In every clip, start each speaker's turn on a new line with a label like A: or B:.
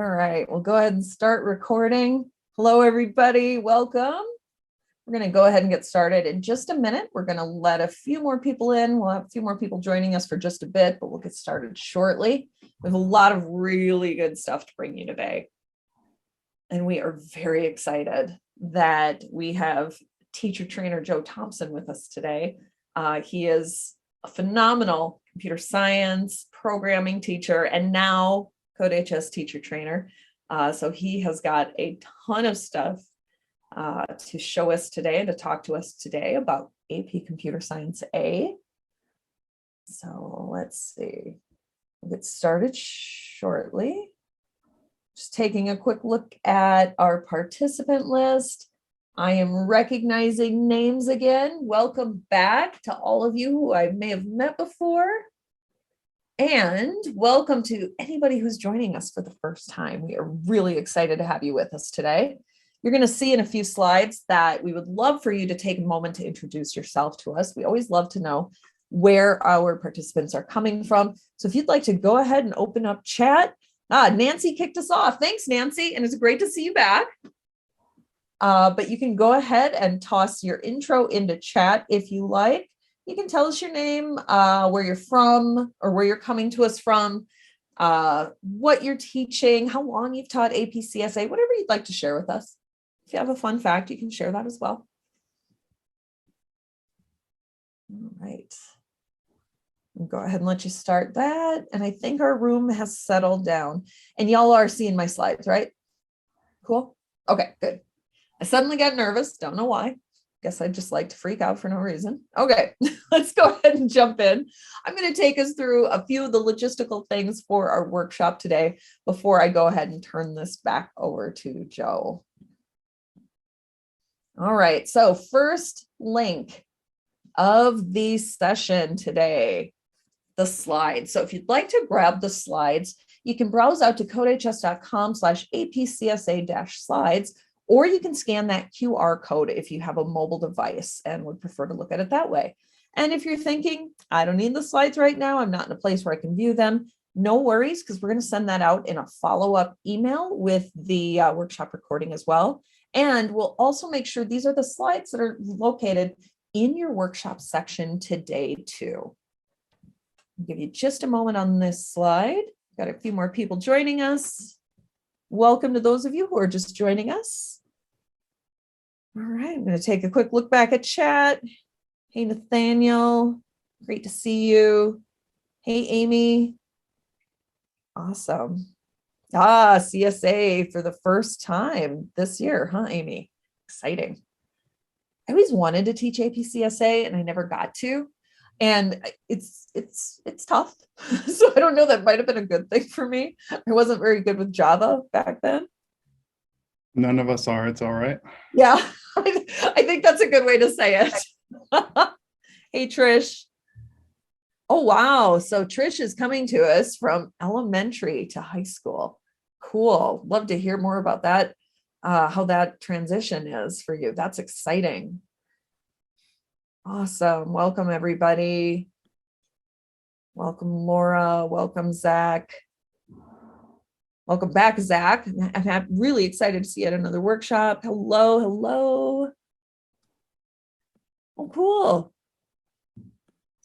A: All right, we'll go ahead and start recording. Hello, everybody. Welcome. We're going to go ahead and get started in just a minute. We're going to let a few more people in. We'll have a few more people joining us for just a bit, but we'll get started shortly. We have a lot of really good stuff to bring you today. And we are very excited that we have teacher trainer Joe Thompson with us today. He is a phenomenal computer science programming teacher and now CodeHS teacher trainer. So he has got a ton of stuff to show us today and to talk to us today about AP Computer Science A. So let's see, we'll get started shortly. Just taking a quick look at our participant list. I am recognizing names again. Welcome back to all of you who I may have met before. And welcome to anybody who's joining us for the first time. We are really excited to have you with us today. You're going to see in a few slides that we would love for you to take a moment to introduce yourself to us. We always love to know where our participants are coming from. So if you'd like to go ahead and open up chat. Nancy kicked us off. Thanks, Nancy. And it's great to see you back. But you can go ahead and toss your intro into chat if you like. You can tell us your name, where you're from, or where you're coming to us from, what you're teaching, how long you've taught AP CSA, whatever you'd like to share with us. If you have a fun fact, you can share that as well. All right. I'll go ahead and let you start that. And I think our room has settled down. And y'all are seeing my slides, right? Cool. Okay, good. I suddenly got nervous. Don't know why. Guess I just like to freak out for no reason. Okay, let's go ahead and jump in. I'm going to take us through a few of the logistical things for our workshop today before I go ahead and turn this back over to Joe. All right, so first link of the session today, the slides. So if you'd like to grab the slides, you can browse out to codehs.com/apcsa-slides. Or you can scan that QR code if you have a mobile device and would prefer to look at it that way. And if you're thinking, I don't need the slides right now, I'm not in a place where I can view them, no worries, because we're going to send that out in a follow-up email with the workshop recording as well. And we'll also make sure these are the slides that are located in your workshop section today too. I'll give you just a moment on this slide. Got a few more people joining us. Welcome to those of you who are just joining us. All right, I'm going to take a quick look back at chat. Hey, Nathaniel, great to see you. Hey, Amy. Awesome. CSA for the first time this year, huh, Amy? Exciting. I always wanted to teach AP CSA and I never got to. And it's tough. So I don't know, that might have been a good thing for me. I wasn't very good with Java back then.
B: None of us are. It's all right.
A: Yeah, I think that's a good way to say it. Hey, Trish. Oh, wow. So Trish is coming to us from elementary to high school. Cool. Love to hear more about that, how that transition is for you. That's exciting. Awesome. Welcome, everybody. Welcome, Laura. Welcome, Zach. Welcome back, Zach. I'm really excited to see you at another workshop. Hello, hello. Oh, cool.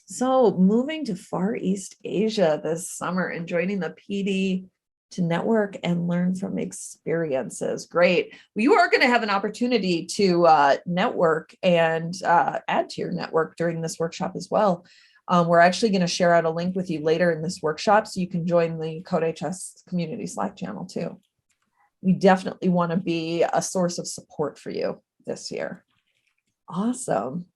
A: So moving to Far East Asia this summer and joining the PD to network and learn from experiences. Great. Well, you are going to have an opportunity to network and add to your network during this workshop as well. We're actually going to share out a link with you later in this workshop so you can join the CodeHS community Slack channel too. We definitely want to be a source of support for you this year. Awesome.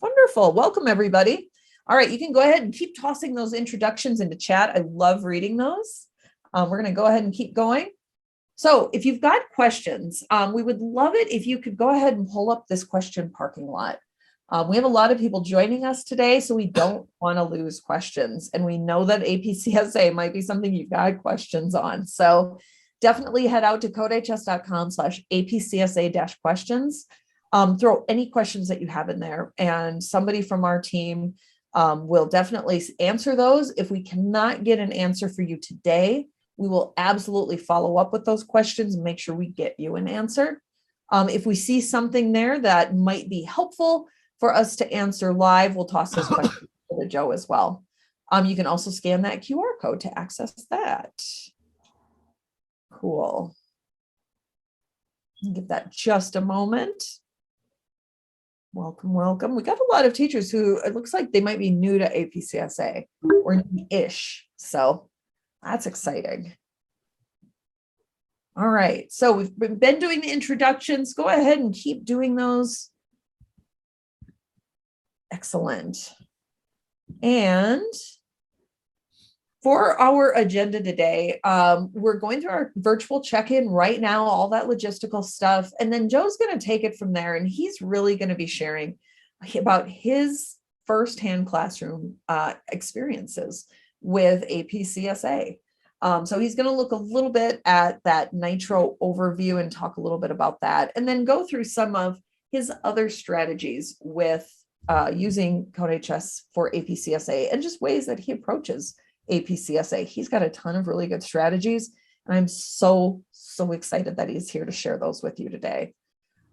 A: Wonderful. Welcome, everybody. All right, you can go ahead and keep tossing those introductions into chat. I love reading those. We're going to go ahead and keep going. So if you've got questions, we would love it if you could go ahead and pull up this question parking lot. We have a lot of people joining us today, so we don't want to lose questions. And we know that APCSA might be something you've got questions on. So definitely head out to codehs.com/apcsa-questions. Throw any questions that you have in there, and somebody from our team will definitely answer those. If we cannot get an answer for you today, We will absolutely follow up with those questions and make sure we get you an answer. If we see something there that might be helpful for us to answer live, we'll toss those questions to Joe as well. You can also scan that QR code to access that. Cool. Give that just a moment. Welcome, welcome. We got a lot of teachers who it looks like they might be new to APCSA or new-ish. So that's exciting. All right. So we've been doing the introductions. Go ahead and keep doing those. Excellent. And for our agenda today, we're going through our virtual check-in right now, all that logistical stuff. And then Joe's going to take it from there. And he's really going to be sharing about his firsthand classroom experiences with APCSA. So he's going to look a little bit at that Nitro overview and talk a little bit about that, and then go through some of his other strategies with using CodeHS for APCSA and just ways that he approaches APCSA. He's got a ton of really good strategies, and I'm so excited that he's here to share those with you today.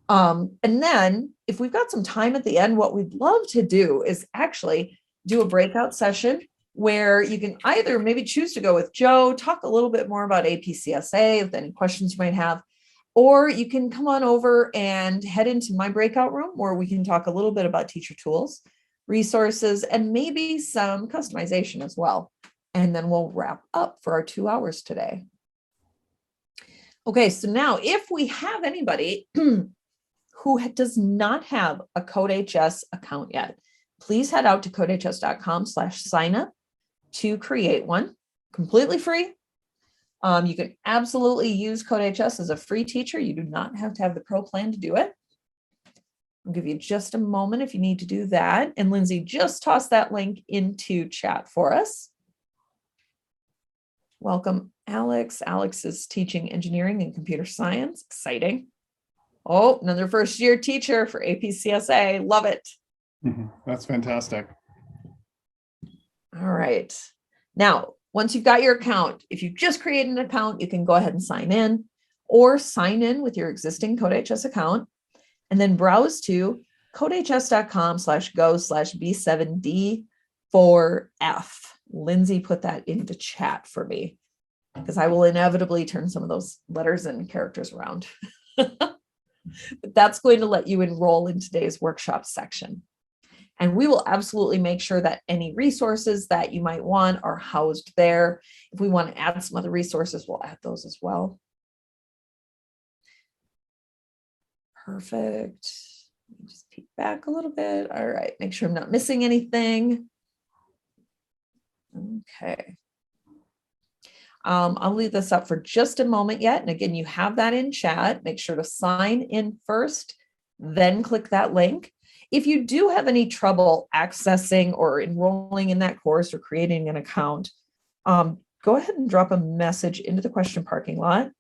A: And then if we've got some time at the end, what we'd love to do is actually do a breakout session where you can either maybe choose to go with Joe, talk a little bit more about APCSA, with any questions you might have, or you can come on over and head into my breakout room where we can talk a little bit about teacher tools, resources, and maybe some customization as well. And then we'll wrap up for our 2 hours today. Okay, so now if we have anybody who does not have a CodeHS account yet, please head out to codehs.com/signup to create one, completely free. You can absolutely use CodeHS as a free teacher. You do not have to have the pro plan to do it. I'll give you just a moment if you need to do that. And Lindsay just tossed that link into chat for us. Welcome, Alex. Alex is teaching engineering and computer science. Exciting. Oh, another first-year teacher for APCSA. Love it.
B: That's fantastic.
A: All right. Now, once you've got your account, if you've just created an account, you can go ahead and sign in or sign in with your existing CodeHS account and then browse to codehs.com/go/B7D4F. Lindsay put that into chat for me because I will inevitably turn some of those letters and characters around. But that's going to let you enroll in today's workshop section. And we will absolutely make sure that any resources that you might want are housed there. If we want to add some other resources, we'll add those as well. Perfect. Just peek back a little bit. All right, make sure I'm not missing anything. Okay. I'll leave this up for just a moment yet. And again, you have that in chat. Make sure to sign in first, then click that link. If you do have any trouble accessing or enrolling in that course or creating an account, go ahead and drop a message into the question parking lot.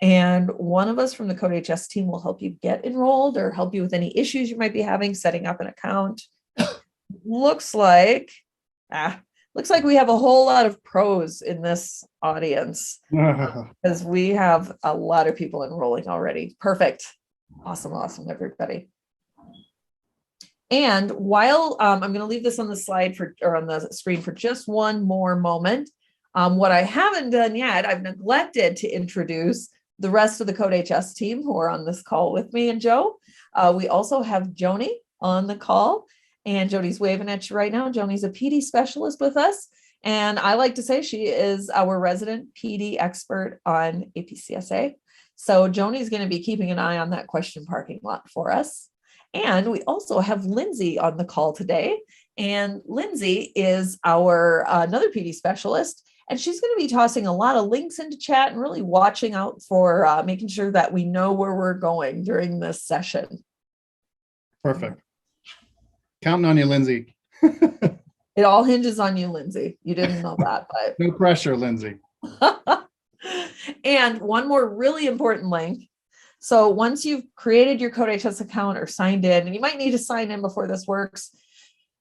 A: And one of us from the CodeHS team will help you get enrolled or help you with any issues you might be having setting up an account. Looks like we have a whole lot of pros in this audience because we have a lot of people enrolling already. Perfect. Awesome, everybody. And while I'm going to leave this on the slide on the screen for just one more moment, what I haven't done yet, I've neglected to introduce the rest of the CodeHS team who are on this call with me and Joe. We also have Joni on the call, and Joni's waving at you right now. Joni's a PD specialist with us, and I like to say she is our resident PD expert on APCSA. So Joni's going to be keeping an eye on that question parking lot for us. And we also have Lindsay on the call today. And Lindsay is our another PD specialist. And she's going to be tossing a lot of links into chat and really watching out for making sure that we know where we're going during this session.
B: Perfect. Counting on you, Lindsay.
A: It all hinges on you, Lindsay. You didn't know that, but
B: no pressure, Lindsay.
A: And one more really important link. So once you've created your CodeHS account or signed in, and you might need to sign in before this works,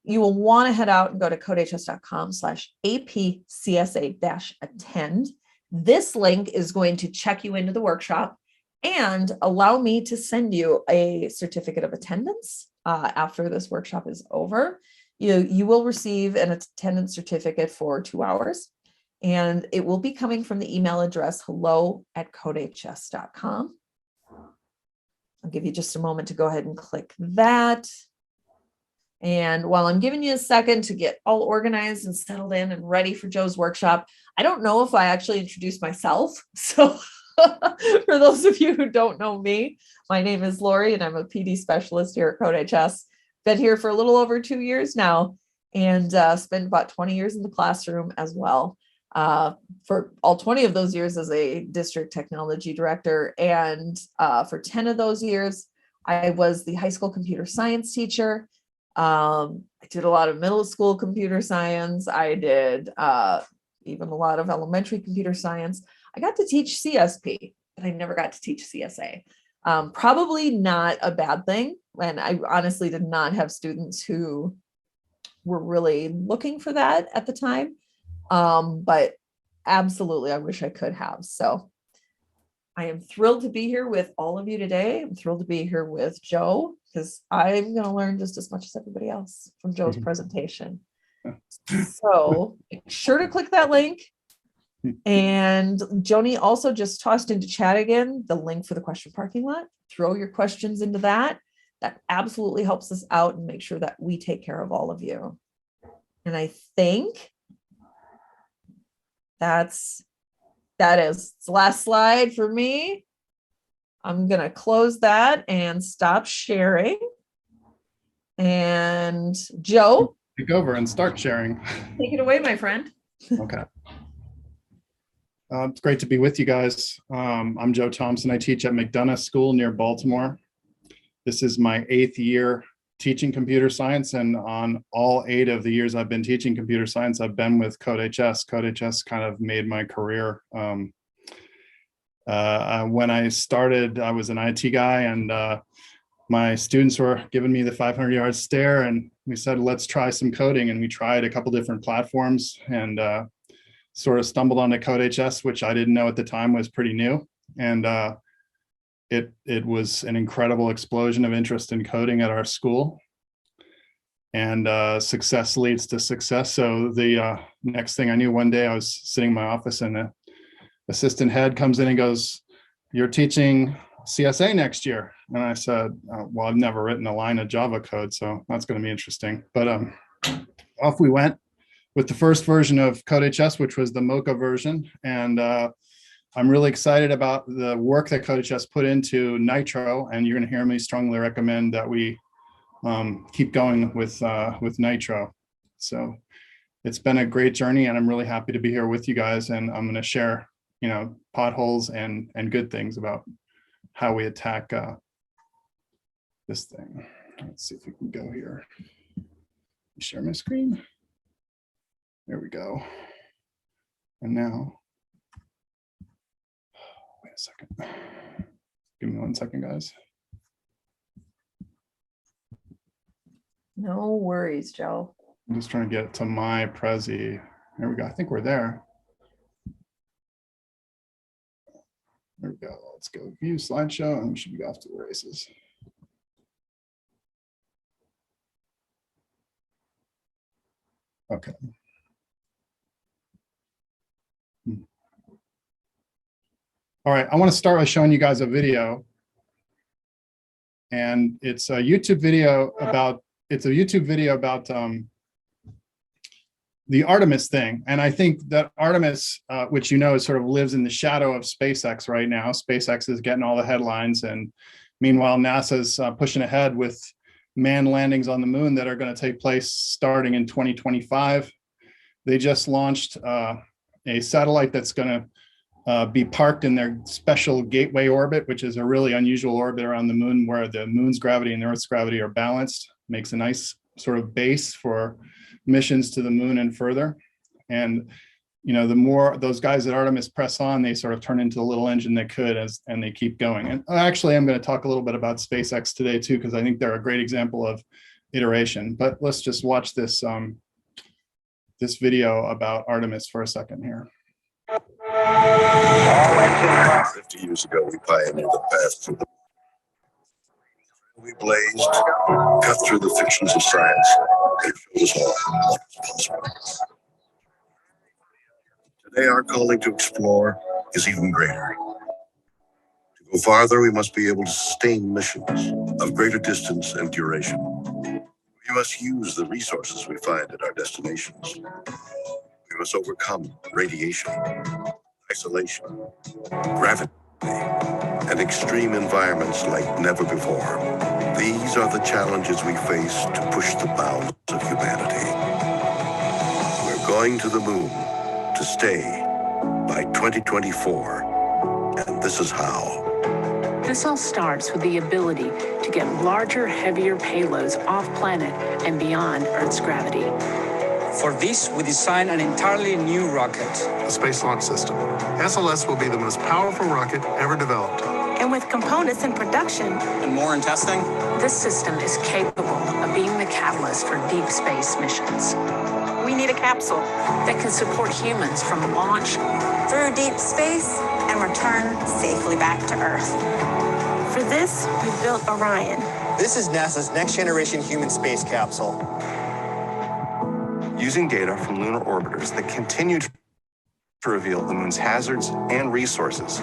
A: you will want to head out and go to codehs.com/APCSA-attend. This link is going to check you into the workshop and allow me to send you a certificate of attendance after this workshop is over. You will receive an attendance certificate for 2 hours, and it will be coming from the email address hello@codehs.com. I'll give you just a moment to go ahead and click that. And while I'm giving you a second to get all organized and settled in and ready for Joe's workshop, I don't know if I actually introduced myself. So for those of you who don't know me, my name is Lori and I'm a PD specialist here at CodeHS. Been here for a little over 2 years now and spent about 20 years in the classroom as well. For all 20 of those years as a district technology director. And for 10 of those years, I was the high school computer science teacher. I did a lot of middle school computer science. I did even a lot of elementary computer science. I got to teach CSP, but I never got to teach CSA. Probably not a bad thing. And I honestly did not have students who were really looking for that at the time. But absolutely, I wish I could have. So I am thrilled to be here with all of you today. I'm thrilled to be here with Joe because I'm going to learn just as much as everybody else from Joe's presentation. So make sure to click that link. And Joni also just tossed into chat again the link for the question parking lot. Throw your questions into that. That absolutely helps us out and make sure that we take care of all of you. And I think that is the last slide for me. I'm going to close that and stop sharing. And Joe,
B: Take over and start sharing.
A: take it away, my friend.
B: Okay. It's great to be with you guys. I'm Joe Thompson. I teach at McDonough School near Baltimore. This is my 8th year teaching computer science, and on all 8 of the years I've been teaching computer science, I've been with CodeHS. CodeHS kind of made my career. When I started, I was an IT guy, and my students were giving me the 500-yard stare, and we said, let's try some coding, and we tried a couple different platforms and sort of stumbled onto CodeHS, which I didn't know at the time was pretty new. And it was an incredible explosion of interest in coding at our school. And success leads to success. So the next thing I knew, one day I was sitting in my office and the assistant head comes in and goes, "You're teaching CSA next year." And I said, well, I've never written a line of Java code, so that's going to be interesting. But off we went with the first version of CodeHS, which was the Mocha version. And I'm really excited about the work that CodeHS put into Nitro, and you're going to hear me strongly recommend that we keep going with Nitro. So it's been a great journey, and I'm really happy to be here with you guys. And I'm going to share, potholes and good things about how we attack this thing. Let's see if we can go here. Share my screen. There we go. And now, wait a second. Give me 1 second, guys.
A: No worries, Joe.
B: I'm just trying to get to my Prezi. There we go. I think we're there. There we go. Let's go view slideshow, and we should be off to the races. Okay. All right, I want to start by showing you guys a video. And it's a YouTube video about the Artemis thing. And I think that Artemis, which is sort of lives in the shadow of SpaceX right now. SpaceX is getting all the headlines, and meanwhile, NASA's pushing ahead with manned landings on the moon that are going to take place starting in 2025. They just launched a satellite that's going to be parked in their special gateway orbit, which is a really unusual orbit around the moon where the moon's gravity and the Earth's gravity are balanced. Makes a nice sort of base for missions to the moon and further. And the more those guys at Artemis press on, they sort of turn into a little engine that could, and they keep going. And actually, I'm going to talk a little bit about SpaceX today too, because I think they're a great example of iteration. But let's just watch this this video about Artemis for a second here.
C: 50 years ago, we pioneered the path through the we blazed, cut through the fictions of science. It showed us all what is possible. Today, our calling to explore is even greater. To go farther, we must be able to sustain missions of greater distance and duration. We must use the resources we find at our destinations. We must overcome radiation, isolation, gravity, and extreme environments like never before. These are the challenges we face to push the bounds of humanity. We're going to the moon to stay by 2024, and this is how.
D: This all starts with the ability to get larger, heavier payloads off planet and beyond Earth's gravity.
E: For this, we designed an entirely new rocket.
F: The Space Launch System. SLS will be the most powerful rocket ever developed.
G: And with components in production
E: And more in testing?
D: This system is capable of being the catalyst for deep space missions
G: we need a capsule
D: that can support humans from launch
H: through deep space and return safely back to Earth.
G: For this, we built Orion.
I: This is NASA's next generation human space capsule.
J: Using data from lunar orbiters that continue to reveal the moon's hazards and resources.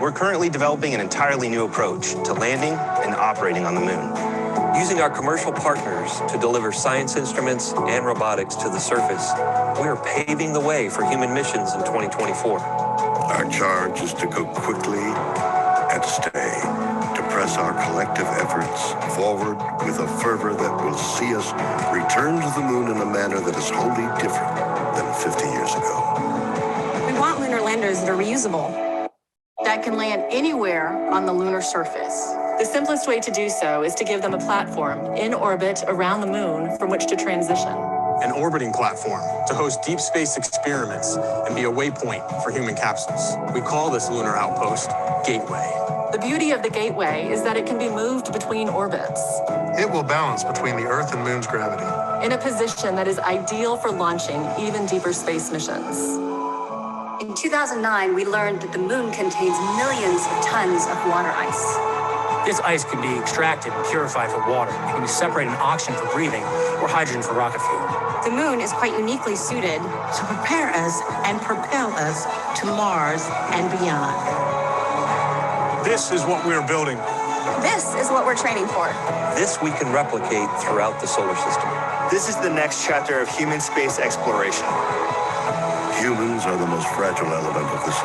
I: We're currently developing an entirely new approach to landing and operating on the moon.
K: Using our commercial partners to deliver science instruments and robotics to the surface, we are paving the way for human missions in 2024.
C: Our charge is to go quickly and stay, to press our collective efforts forward with a fervor that will see us return to the moon in a manner that is wholly different than 50 years ago.
H: We want lunar landers that are reusable,
D: that can land anywhere on the lunar surface.
G: The simplest way to do so is to give them a platform in orbit around the moon from which to transition.
F: An orbiting platform to host deep space experiments and be a waypoint for human capsules. We call this lunar outpost Gateway.
G: The beauty of the Gateway is that it can be moved between orbits.
F: It will balance between the Earth and Moon's gravity.
G: In a position that is ideal for launching even deeper space missions.
L: In 2009, we learned that the moon contains millions of tons of water ice.
E: This ice can be extracted and purified for water. It can be separated in oxygen for breathing or hydrogen for rocket fuel.
L: The moon is quite uniquely suited
M: to prepare us and propel us to Mars and beyond.
F: This is what we're building.
H: This is what we're training for.
K: This we can replicate throughout the solar system.
I: This is the next chapter of human space exploration.
C: Humans are the most fragile element of this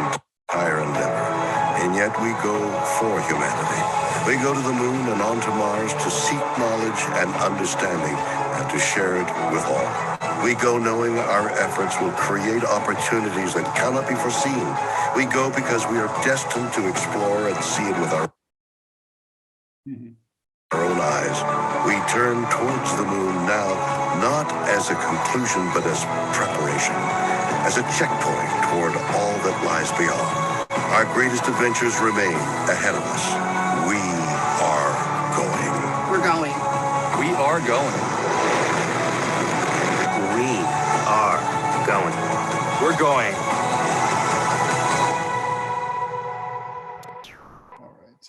C: entire endeavor, and yet we go for humanity. We go to the moon and on to Mars to seek knowledge and understanding and to share it with all. We go knowing our efforts will create opportunities that cannot be foreseen. We go because we are destined to explore and see it with our own eyes. We turn towards the moon now, not as a conclusion, but as preparation, as a checkpoint toward all that lies beyond. Our greatest adventures remain ahead of us. We are going.
M: We're going.
K: We are going.
I: We are going. We're going.
B: All right.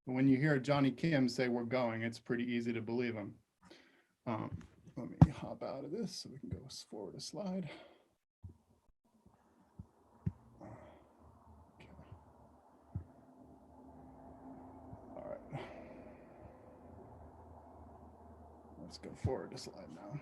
B: When you hear Johnny Kim say we're going, it's pretty easy to believe him. Let me hop out of this so we can go forward a slide. Okay. All right. Let's go forward a slide now.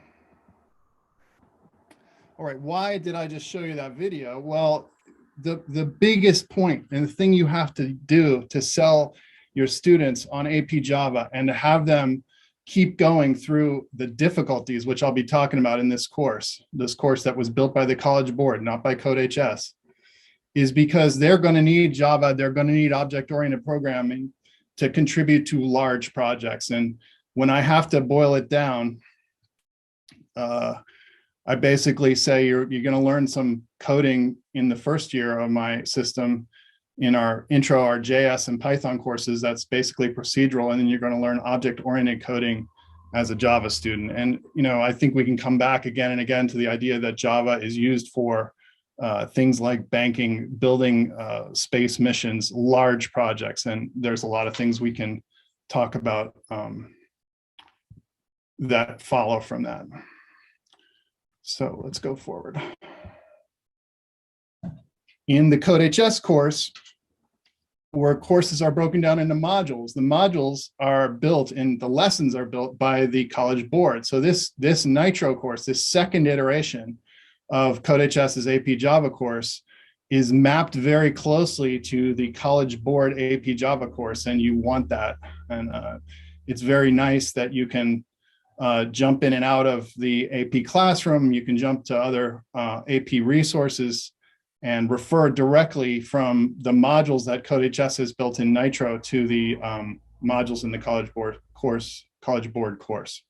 B: All right, why did I just show you that video? Well, the biggest point and the thing you have to do to sell your students on AP Java and to have them keep going through the difficulties, which I'll be talking about in this course that was built by the College Board, not by CodeHS, is because they're going to need Java, they're going to need object-oriented programming to contribute to large projects. And when I have to boil it down, I basically say you're going to learn some coding in the first year of my system in our intro, our JS and Python courses. That's basically procedural. And then you're going to learn object-oriented coding as a Java student. And, you know, I think we can come back again and again to the idea that Java is used for things like banking, building space missions, large projects, and there's a lot of things we can talk about that follow from that. So let's go forward. In the CodeHS course, where courses are broken down into modules, the modules are built and the lessons are built by the College Board. So this Nitro course, this second iteration of CodeHS's AP Java course, is mapped very closely to the College Board AP Java course, and you want that. And it's very nice that you can jump in and out of the AP classroom. You can jump to other AP resources and refer directly from the modules that CodeHS has built in Nitro to the modules in the College Board course.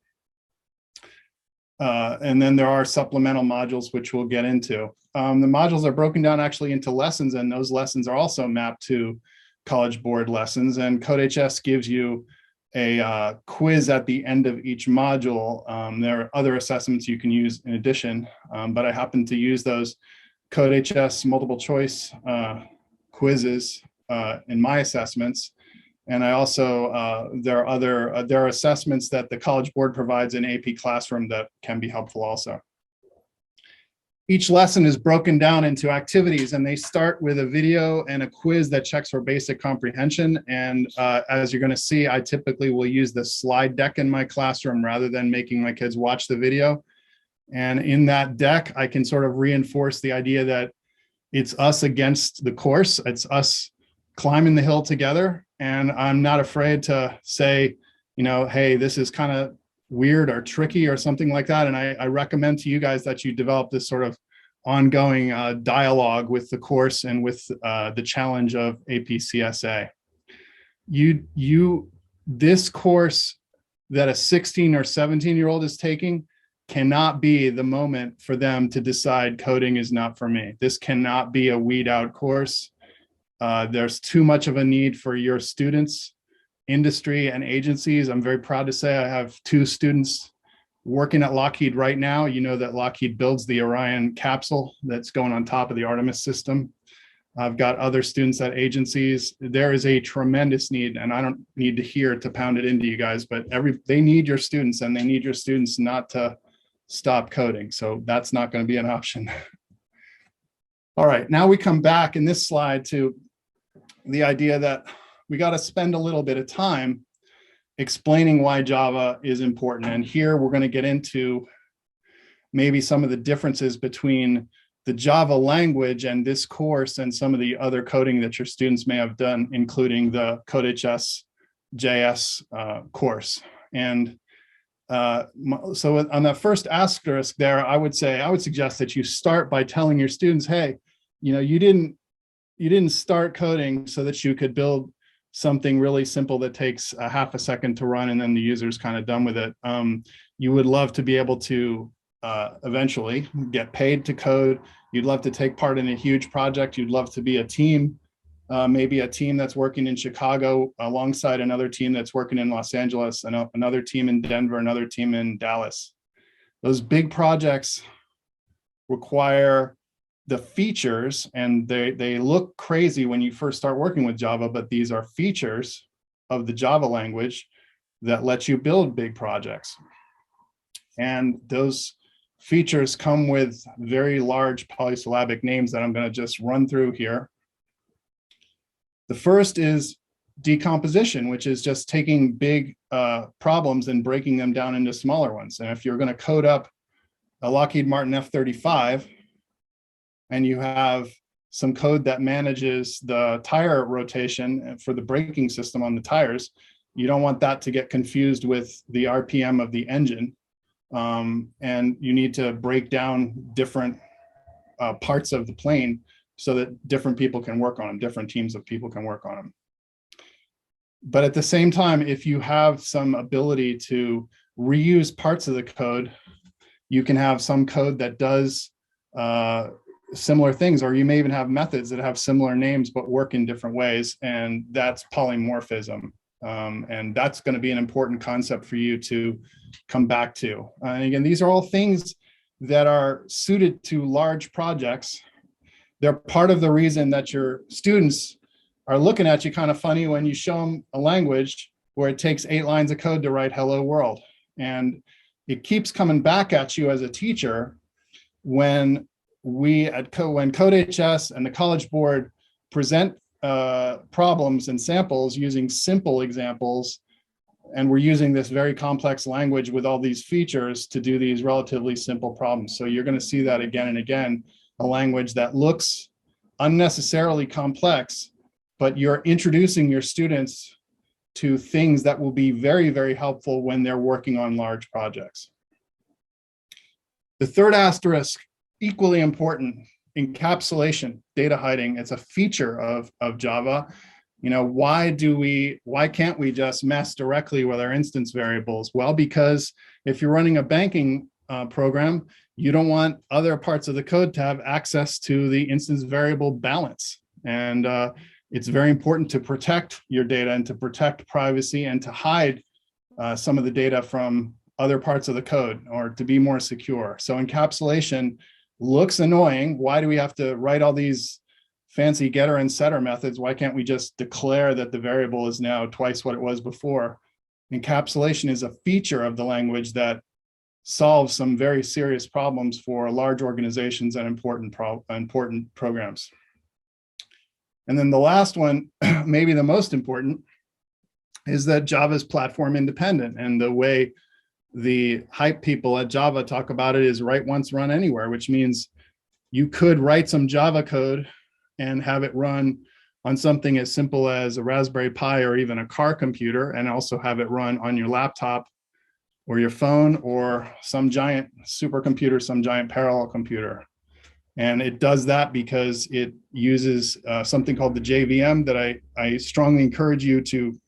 B: And then there are supplemental modules, which we'll get into. The modules are broken down actually into lessons, and those lessons are also mapped to College Board lessons. And CodeHS gives you a quiz at the end of each module. There are other assessments you can use in addition, but I happen to use those CodeHS multiple choice quizzes in my assessments. And I also, there are assessments that the College Board provides in AP Classroom that can be helpful also. Each lesson is broken down into activities, and they start with a video and a quiz that checks for basic comprehension. And as you're going to see, I typically will use the slide deck in my classroom rather than making my kids watch the video. And in that deck, I can sort of reinforce the idea that it's us against the course. It's us climbing the hill together. And I'm not afraid to say, you know, hey, this is kind of weird or tricky or something like that. And I recommend to you guys that you develop this sort of ongoing dialogue with the course and with the challenge of AP CSA. This course that a 16 or 17-year-old is taking cannot be the moment for them to decide coding is not for me. This cannot be a weed out course. There's too much of a need for your students, industry, and agencies. I'm very proud to say I have 2 students working at Lockheed right now. You know that Lockheed builds the Orion capsule that's going on top of the Artemis system. I've got other students at agencies. There is a tremendous need, and I don't need to hear to pound it into you guys, but they need your students, and they need your students not to stop coding. So that's not going to be an option. All right, now we come back in this slide to the idea that we got to spend a little bit of time explaining why Java is important. And here we're going to get into maybe some of the differences between the Java language and this course and some of the other coding that your students may have done, including the CodeHS JS course. And so on that first asterisk there, I would suggest that you start by telling your students, hey, you know, you didn't start coding so that you could build something really simple that takes a half a second to run and then the user's kind of done with it. You would love to be able to eventually get paid to code. You'd love to take part in a huge project. You'd love to be a team, maybe a team that's working in Chicago alongside another team that's working in Los Angeles, and another team in Denver, another team in Dallas. Those big projects require the features, and they look crazy when you first start working with Java, but these are features of the Java language that let you build big projects. And those features come with very large polysyllabic names that I'm going to just run through here. The first is decomposition, which is just taking big problems and breaking them down into smaller ones. And if you're going to code up a Lockheed Martin F-35, and you have some code that manages the tire rotation for the braking system on the tires, you don't want that to get confused with the RPM of the engine. And you need to break down different parts of the plane so that different people can work on them, different teams of people can work on them. But at the same time, if you have some ability to reuse parts of the code, you can have some code that does similar things, or you may even have methods that have similar names but work in different ways, and that's polymorphism. And that's going to be an important concept for you to come back to. And again, these are all things that are suited to large projects, they're part of the reason that your students are looking at you kind of funny when you show them a language where it takes 8 lines of code to write hello world. And it keeps coming back at you as a teacher when when CodeHS and the College Board present problems and samples using simple examples, and we're using this very complex language with all these features to do these relatively simple problems. So you're going to see that again and again, a language that looks unnecessarily complex, but you're introducing your students to things that will be very, very helpful when they're working on large projects. The third asterisk, equally important, encapsulation, data hiding. It's a feature of Java. You know, why can't we just mess directly with our instance variables? Well, because if you're running a banking program, you don't want other parts of the code to have access to the instance variable balance. And it's very important to protect your data and to protect privacy and to hide some of the data from other parts of the code or to be more secure. So encapsulation looks annoying. Why do we have to write all these fancy getter and setter methods? Why can't we just declare that the variable is now twice what it was before? Encapsulation is a feature of the language that solves some very serious problems for large organizations and important programs. And then the last one, maybe the most important, is that Java is platform independent. And the way the hype people at Java talk about it is write once, run anywhere, which means you could write some Java code and have it run on something as simple as a Raspberry Pi or even a car computer, and also have it run on your laptop or your phone or some giant supercomputer, some giant parallel computer. And it does that because it uses something called the JVM that I strongly encourage you to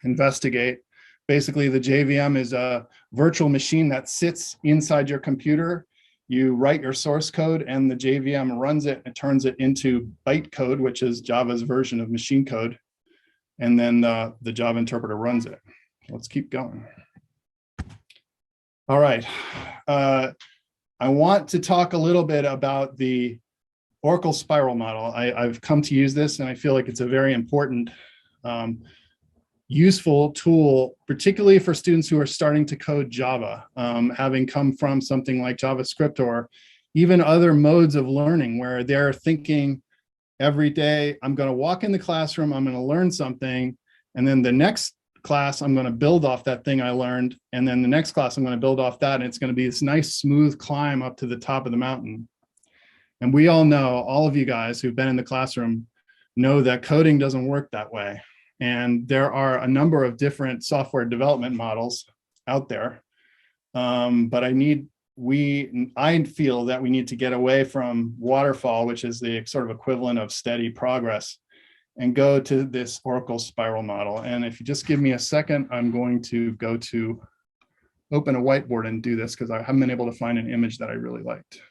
B: investigate. Basically, the JVM is a virtual machine that sits inside your computer. You write your source code and the JVM runs it and turns it into bytecode, which is Java's version of machine code. And then the Java interpreter runs it. Let's keep going. All right. I want to talk a little bit about the Oracle spiral model. I've come to use this and I feel like it's a very important, useful tool, particularly for students who are starting to code Java, having come from something like JavaScript or even other modes of learning where they're thinking every day, I'm going to walk in the classroom, I'm going to learn something, and then the next class, I'm going to build off that thing I learned. And then the next class, I'm going to build off that. And it's going to be this nice, smooth climb up to the top of the mountain. And we all know, all of you guys who've been in the classroom know that coding doesn't work that way. And there are a number of different software development models out there. But I feel that we need to get away from waterfall, which is the sort of equivalent of steady progress, and go to this Oracle spiral model. And if you just give me a second, I'm going to go to open a whiteboard and do this because I haven't been able to find an image that I really liked.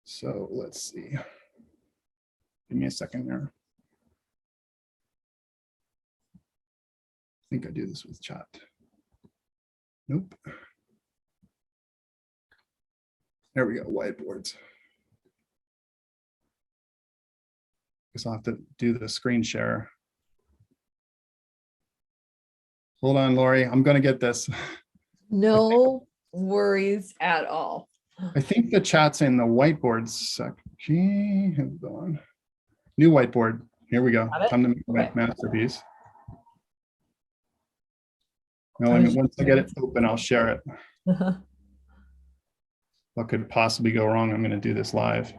B: So let's see. Give me a second here. I think I do this with chat. Nope. There we go, whiteboards. Guess I'll have to do the screen share. Hold on, Lori, I'm gonna get this.
A: No worries at all.
B: I think the chat's in the whiteboard section. Hold on. New whiteboard. Here we go. Time to make my masterpiece. Now, once I get it open, I'll share it. What could possibly go wrong? I'm going to do this live.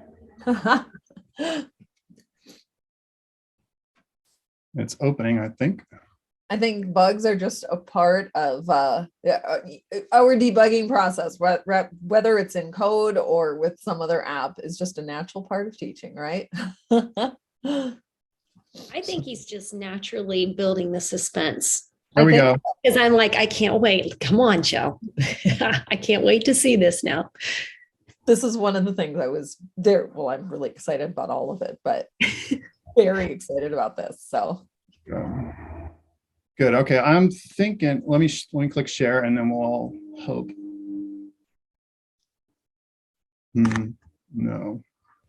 B: It's opening, I think.
A: I think bugs are just a part of our debugging process, whether it's in code or with some other app, is just a natural part of teaching, right?
N: I think he's just naturally building the suspense.
B: There we go.
N: Because I'm like, I can't wait. Come on, Joe. I can't wait to see this now.
A: This is one of the things I was there. Well, I'm really excited about all of it, but very excited about this. So
B: good. Okay, I'm thinking. Let me click share, and then we'll all hope. No.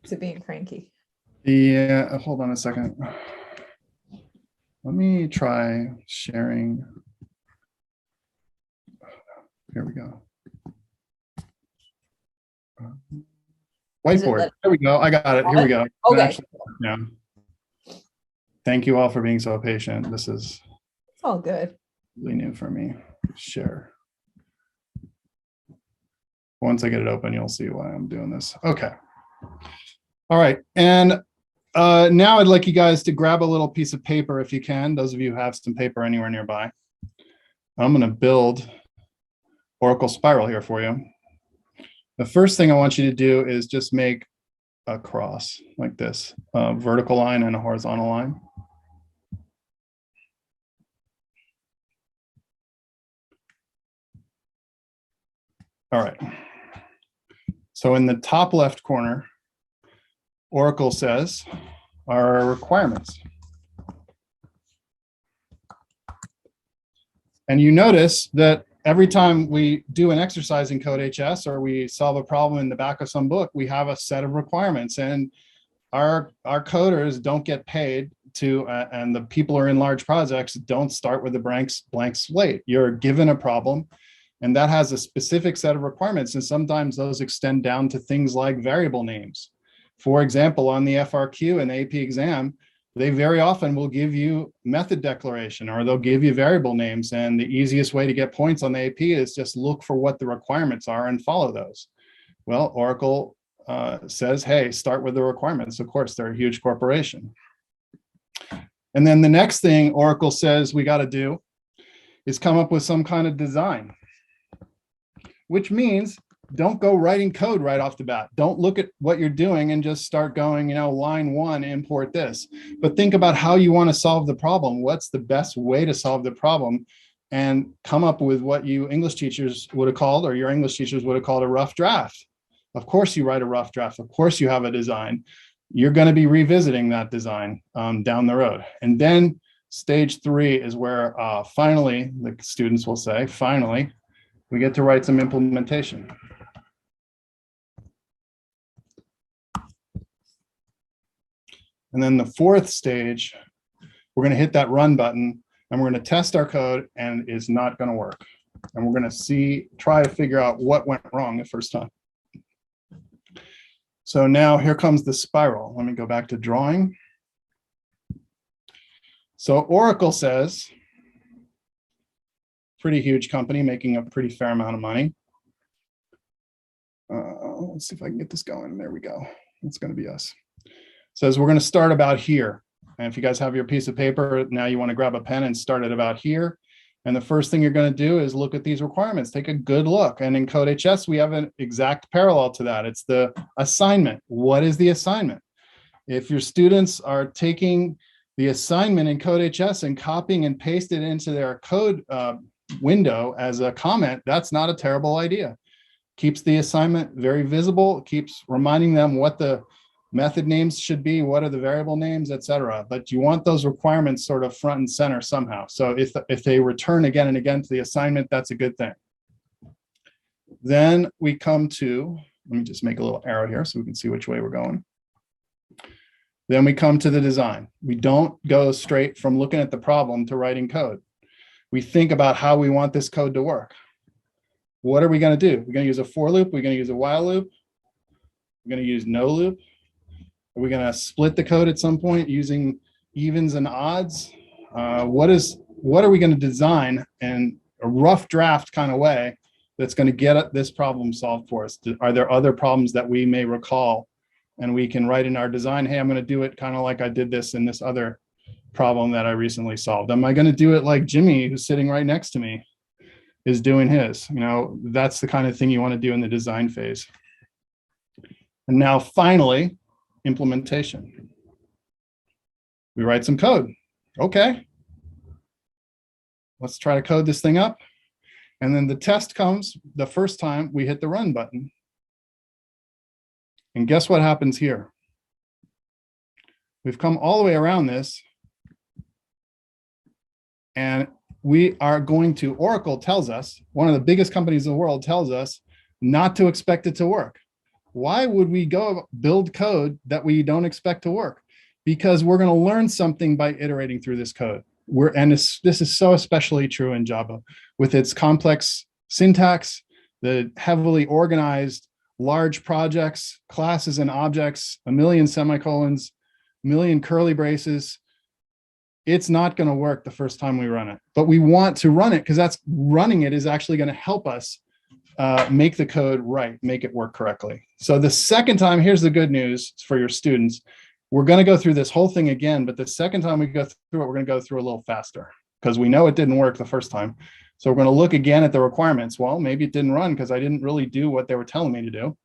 A: Is it being cranky?
B: Yeah, hold on a second. Let me try sharing. Here we go. Whiteboard. There we go. I got it. Here we go.
A: Okay.
B: Yeah. Thank you all for being so patient. This is
A: It's all good.
B: really new for me. Share. Once I get it open, you'll see why I'm doing this. Okay. All right. And now I'd like you guys to grab a little piece of paper if you can. Those of you who have some paper anywhere nearby. I'm going to build Oracle Spiral here for you. The first thing I want you to do is just make a cross like this, a vertical line and a horizontal line. All right. So in the top left corner, Oracle says our requirements. And you notice that every time we do an exercise in CodeHS or we solve a problem in the back of some book, we have a set of requirements, and our coders don't get paid to, and the people who are in large projects don't start with a blank slate. You're given a problem, and that has a specific set of requirements, and sometimes those extend down to things like variable names. For example, on the FRQ and the AP exam, they very often will give you method declaration, or they'll give you variable names. And the easiest way to get points on the AP is just look for what the requirements are and follow those. Well, Oracle says, hey, start with the requirements. Of course, they're a huge corporation. And then the next thing Oracle says we got to do is come up with some kind of design, which means don't go writing code right off the bat. Don't look at what you're doing and just start going, line 1, import this. But think about how you want to solve the problem. What's the best way to solve the problem? And come up with what you English teachers would have called, or your English teachers would have called, a rough draft. Of course you write a rough draft. Of course you have a design. You're going to be revisiting that design down the road. And then stage 3 is where finally, the students will say, finally, we get to write some implementation. And then the 4th stage, we're going to hit that run button and we're going to test our code, and it's not going to work. And we're going to try to figure out what went wrong the first time. So now here comes the spiral. Let me go back to drawing. So Oracle says, pretty huge company making a pretty fair amount of money. Let's see if I can get this going. There we go. It's going to be us. Says we're going to start about here. And if you guys have your piece of paper, now you want to grab a pen and start it about here. And the first thing you're going to do is look at these requirements. Take a good look. And in CodeHS, we have an exact parallel to that. It's the assignment. What is the assignment? If your students are taking the assignment in CodeHS and copying and pasting it into their code window as a comment, that's not a terrible idea. Keeps the assignment very visible, keeps reminding them what the method names should be, what are the variable names, etc. But you want those requirements sort of front and center somehow. So if they return again and again to the assignment, that's a good thing. Then we come to, let me just make a little arrow here so we can see which way we're going. Then we come to the design. We don't go straight from looking at the problem to writing code. We think about how we want this code to work. What are we going to do? We're going to use a for loop. We're going to use a while loop. We're going to use no loop. Are we going to split the code at some point using evens and odds? What are we going to design in a rough draft kind of way that's going to get this problem solved for us? Are there other problems that we may recall and we can write in our design, hey, I'm going to do it kind of like I did this in this other problem that I recently solved. Am I going to do it like Jimmy, who's sitting right next to me, is doing his? That's the kind of thing you want to do in the design phase. And now finally, implementation. We write some code. Okay. Let's try to code this thing up. And then the test comes the first time we hit the run button. And guess what happens here? We've come all the way around this. And we are going to, Oracle tells us, one of the biggest companies in the world tells us not to expect it to work. Why would we go build code that we don't expect to work? Because we're going to learn something by iterating through this code. This is so especially true in Java with its complex syntax, the heavily organized large projects, classes and objects, a million semicolons, a million curly braces. It's not going to work the first time we run it, but we want to run it because running it is actually going to help us make the code right, make it work correctly. So the second time, here's the good news for your students. We're going to go through this whole thing again, but the second time we go through it, we're going to go through a little faster because we know it didn't work the first time. So we're going to look again at the requirements. Well, maybe it didn't run because I didn't really do what they were telling me to do.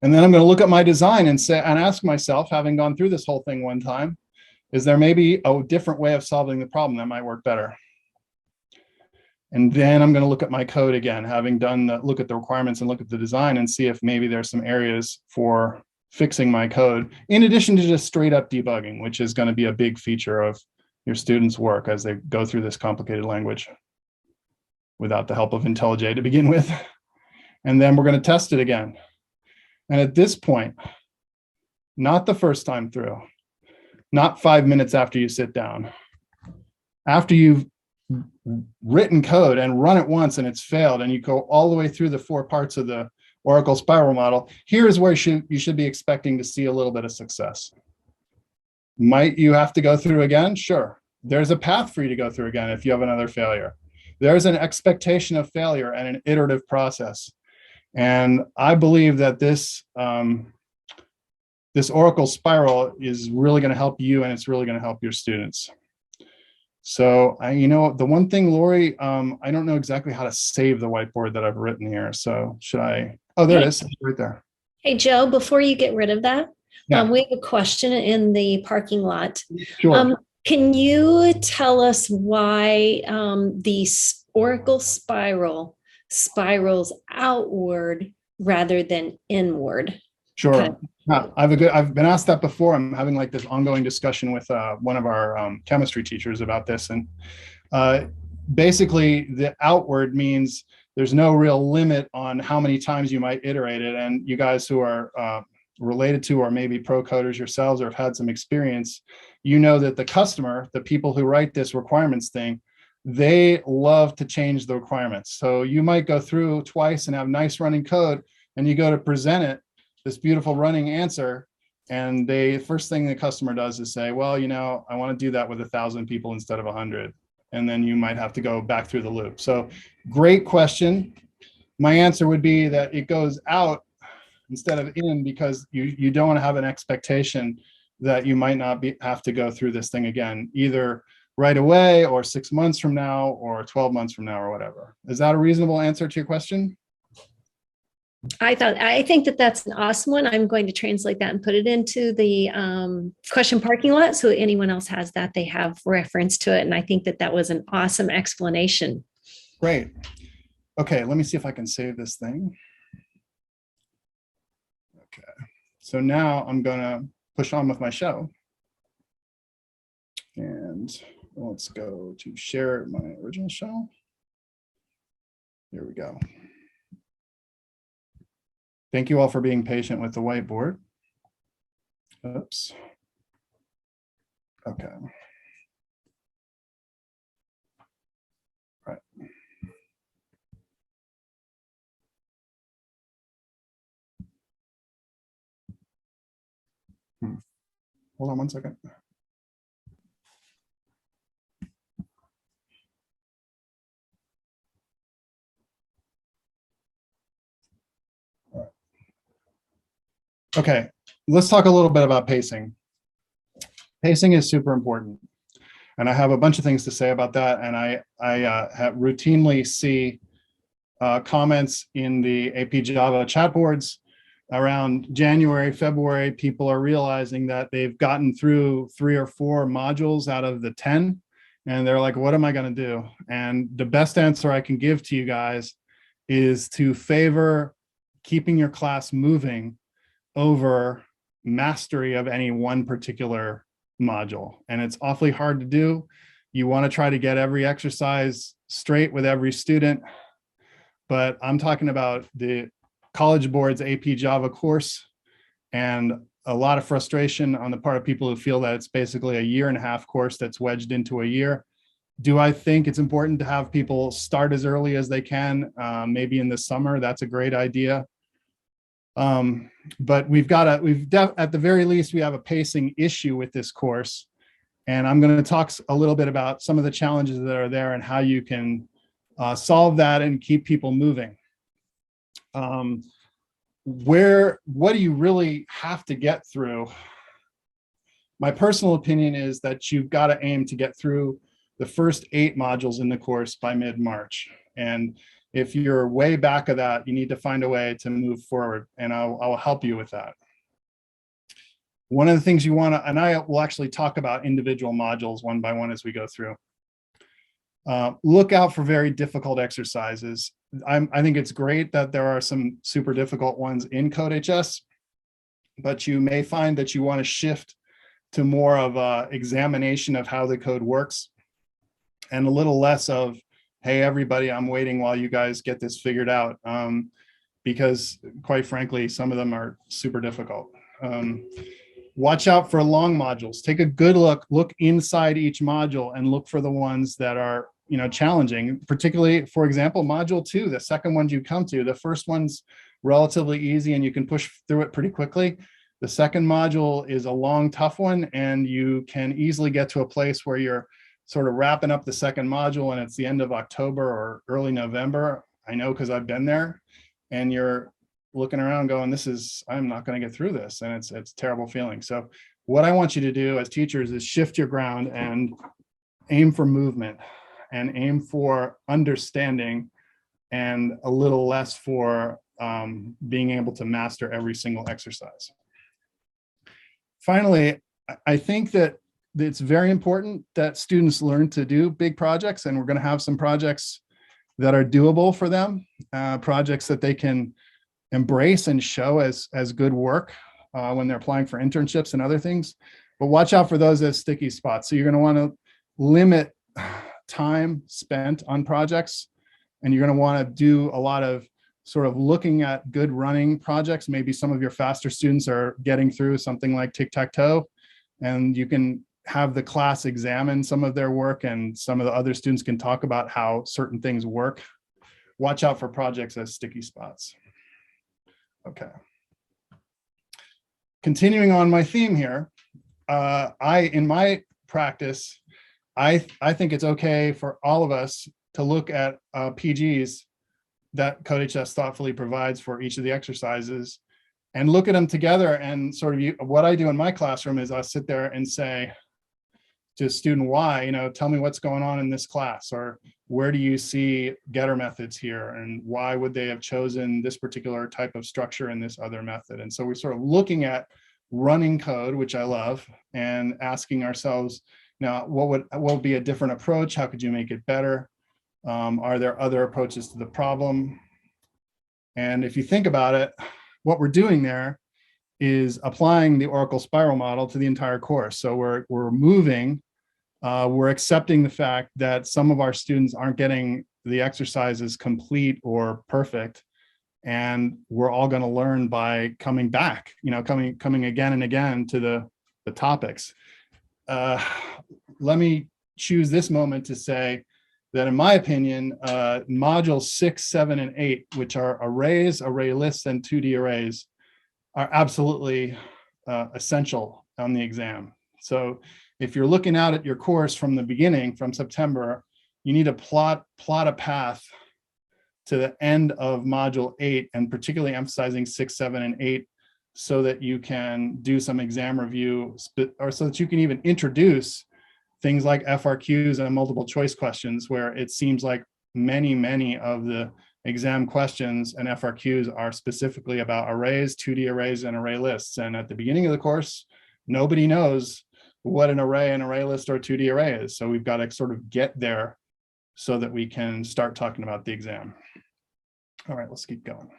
B: And then I'm going to look at my design and ask myself, having gone through this whole thing one time, is there maybe a different way of solving the problem that might work better? And then I'm going to look at my code again, having look at the requirements and look at the design and see if maybe there's some areas for fixing my code, in addition to just straight up debugging, which is going to be a big feature of your students' work as they go through this complicated language without the help of IntelliJ to begin with. And then we're going to test it again. And at this point, not the first time through, not 5 minutes after you sit down, after you've written code and run it once and it's failed and you go all the way through the 4 parts of the Oracle spiral model, here's where you should be expecting to see a little bit of success. Might you have to go through again? Sure. There's a path for you to go through again if you have another failure. There's an expectation of failure and an iterative process. And I believe that this Oracle spiral is really going to help you, and it's really going to help your students. So, the one thing, Lori, I don't know exactly how to save the whiteboard that I've written here. So should I? Oh, there it is, right there.
N: Hey, Joe, before you get rid of that,
B: yeah.
N: We have a question in the parking lot.
B: Sure.
N: Can you tell us why the Oracle spiral spirals outward rather than inward?
B: Sure.
N: Okay.
B: I've been asked that before. I'm having like this ongoing discussion with one of our chemistry teachers about this. And basically the outward means there's no real limit on how many times you might iterate it. And you guys who are related to, or maybe pro coders yourselves, or have had some experience, you know that the customer, the people who write this requirements thing, they love to change the requirements. So you might go through twice and have nice running code, and you go to present it, this beautiful running answer, and first thing the customer does is say, well, I want to do that with 1,000 people instead of 100. And then you might have to go back through the loop. So great question. My answer would be that it goes out instead of in, because you don't want to have an expectation that you might not have to go through this thing again, either right away or 6 months from now or 12 months from now or whatever. Is that a reasonable answer to your question?
N: I think that that's an awesome one. I'm going to translate that and put it into the question parking lot. So anyone else has that, they have reference to it. And I think that that was an awesome explanation.
B: Great. Okay, let me see if I can save this thing. Okay, so now I'm gonna push on with my show. And let's go to share my original show. Here we go. Thank you all for being patient with the whiteboard. Oops. Okay. Right. Hold on one second. Okay, let's talk a little bit about pacing. Pacing is super important. And I have a bunch of things to say about that. And I routinely see comments in the AP Java chat boards around January, February. People are realizing that they've gotten through 3 or 4 modules out of the 10. And they're like, what am I going to do? And the best answer I can give to you guys is to favor keeping your class moving over mastery of any one particular module. And it's awfully hard to do. You want to try to get every exercise straight with every student, but I'm talking about the College Board's AP Java course, and a lot of frustration on the part of people who feel that it's basically a 1.5-year course that's wedged into a year. Do I think it's important to have people start as early as they can? Maybe in the summer, that's a great idea. But at the very least, we have a pacing issue with this course. And I'm going to talk a little bit about some of the challenges that are there and how you can solve that and keep people moving. What do you really have to get through? My personal opinion is that you've got to aim to get through the first 8 modules in the course by mid-March. And if you're way back of that, you need to find a way to move forward, and I'll help you with that. One of the things you want to, and I will actually talk about individual modules one by one as we go through. Look out for very difficult exercises. I think it's great that there are some super difficult ones in CodeHS, but you may find that you want to shift to more of a examination of how the code works and a little less of, hey, everybody, I'm waiting while you guys get this figured out, because quite frankly, some of them are super difficult. Watch out for long modules. Take a good look inside each module and look for the ones that are, challenging, particularly, for example, module 2, the second one you come to. The first one's relatively easy and you can push through it pretty quickly. The second module is a long, tough one, and you can easily get to a place where you're sort of wrapping up the second module and it's the end of October or early November. I know because I've been there, and you're looking around going, I'm not going to get through this. And it's a terrible feeling. So what I want you to do as teachers is shift your ground and aim for movement and aim for understanding, and a little less for being able to master every single exercise. Finally, I think that it's very important that students learn to do big projects, and we're going to have some projects that are doable for them, projects that they can embrace and show as good work when they're applying for internships and other things. But watch out for those as sticky spots. So you're going to want to limit time spent on projects, and you're going to want to do a lot of sort of looking at good running projects. Maybe some of your faster students are getting through something like tic-tac-toe, and you can have the class examine some of their work, and some of the other students can talk about how certain things work. Watch out for projects as sticky spots. Okay. Continuing on my theme here, in my practice, I think it's okay for all of us to look at PGs that CodeHS thoughtfully provides for each of the exercises and look at them together. And sort of what I do in my classroom is I sit there and say to student Y, tell me what's going on in this class, or where do you see getter methods here, and why would they have chosen this particular type of structure in this other method? And so we're sort of looking at running code, which I love, and asking ourselves, now, what would be a different approach? How could you make it better? Are there other approaches to the problem? And if you think about it, what we're doing there is applying the Oracle spiral model to the entire course. So we're moving, we're accepting the fact that some of our students aren't getting the exercises complete or perfect, and we're all going to learn by coming back, coming again and again to the topics. Let me choose this moment to say that, in my opinion, modules 6, 7, and 8, which are arrays, array lists, and 2D arrays, are absolutely essential on the exam. So if you're looking out at your course from the beginning, from September, you need to plot a path to the end of module 8, and particularly emphasizing 6, 7, and 8, so that you can do some exam review, or so that you can even introduce things like FRQs and multiple choice questions, where it seems like many of the exam questions and FRQs are specifically about arrays, 2D arrays, and array lists. And at the beginning of the course, nobody knows what an array list, or 2D array is. So we've got to sort of get there so that we can start talking about the exam. All right, let's keep going.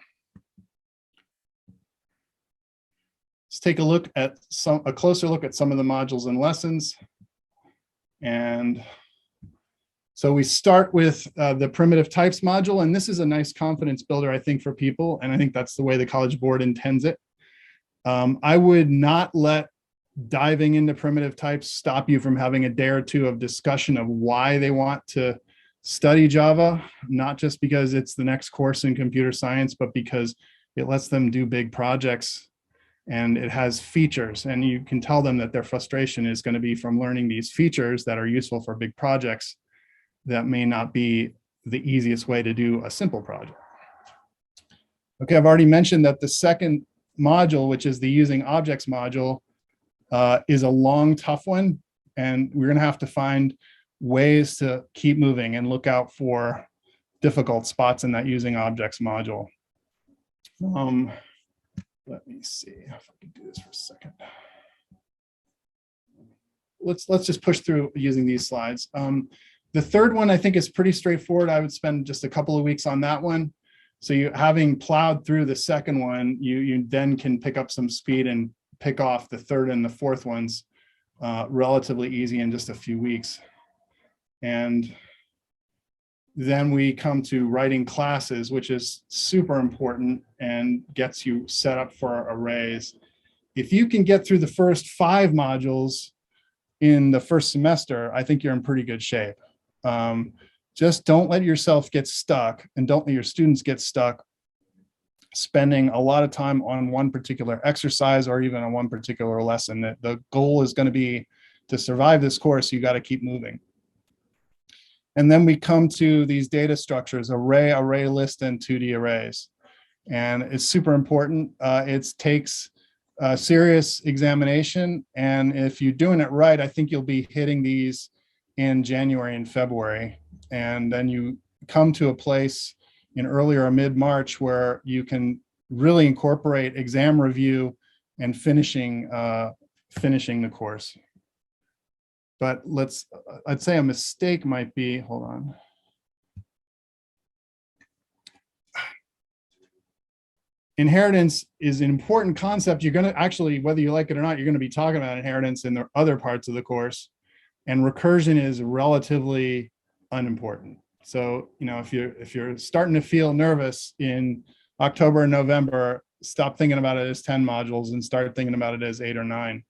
B: Let's take a closer look at some of the modules and lessons. And So we start with the primitive types module, and this is a nice confidence builder, I think, for people, and I think that's the way the College Board intends it. I would not let diving into primitive types stop you from having a day or two of discussion of why they want to study Java, not just because it's the next course in computer science, but because it lets them do big projects and it has features, and you can tell them that their frustration is going to be from learning these features that are useful for big projects that may not be the easiest way to do a simple project. Okay, I've already mentioned that the second module, which is the using objects module, is a long, tough one, and we're going to have to find ways to keep moving and look out for difficult spots in that using objects module. Let me see if I can do this for a second. Let's just push through using these slides. The third one I think is pretty straightforward. I would spend just a couple of weeks on that one. So you having plowed through the second one, you then can pick up some speed and pick off the third and the fourth ones relatively easy in just a few weeks. And then we come to writing classes, which is super important and gets you set up for arrays. If you can get through the first 5 modules in the first semester, I think you're in pretty good shape. Just don't let yourself get stuck, and don't let your students get stuck spending a lot of time on one particular exercise or even on one particular lesson. The goal is going to be to survive this course. You got to keep moving. And then we come to these data structures: array, array list, and 2D arrays. And it's super important. It takes serious examination. And if you're doing it right, I think you'll be hitting these in January and February. And then you come to a place in early or mid-March where you can really incorporate exam review and finishing the course. But I'd say a mistake might be, hold on. Inheritance is an important concept. You're going to actually, whether you like it or not, you're going to be talking about inheritance in the other parts of the course. And recursion is relatively unimportant. So, you know, if you're starting to feel nervous in October and November, stop thinking about it as 10 modules and start thinking about it as 8 or 9.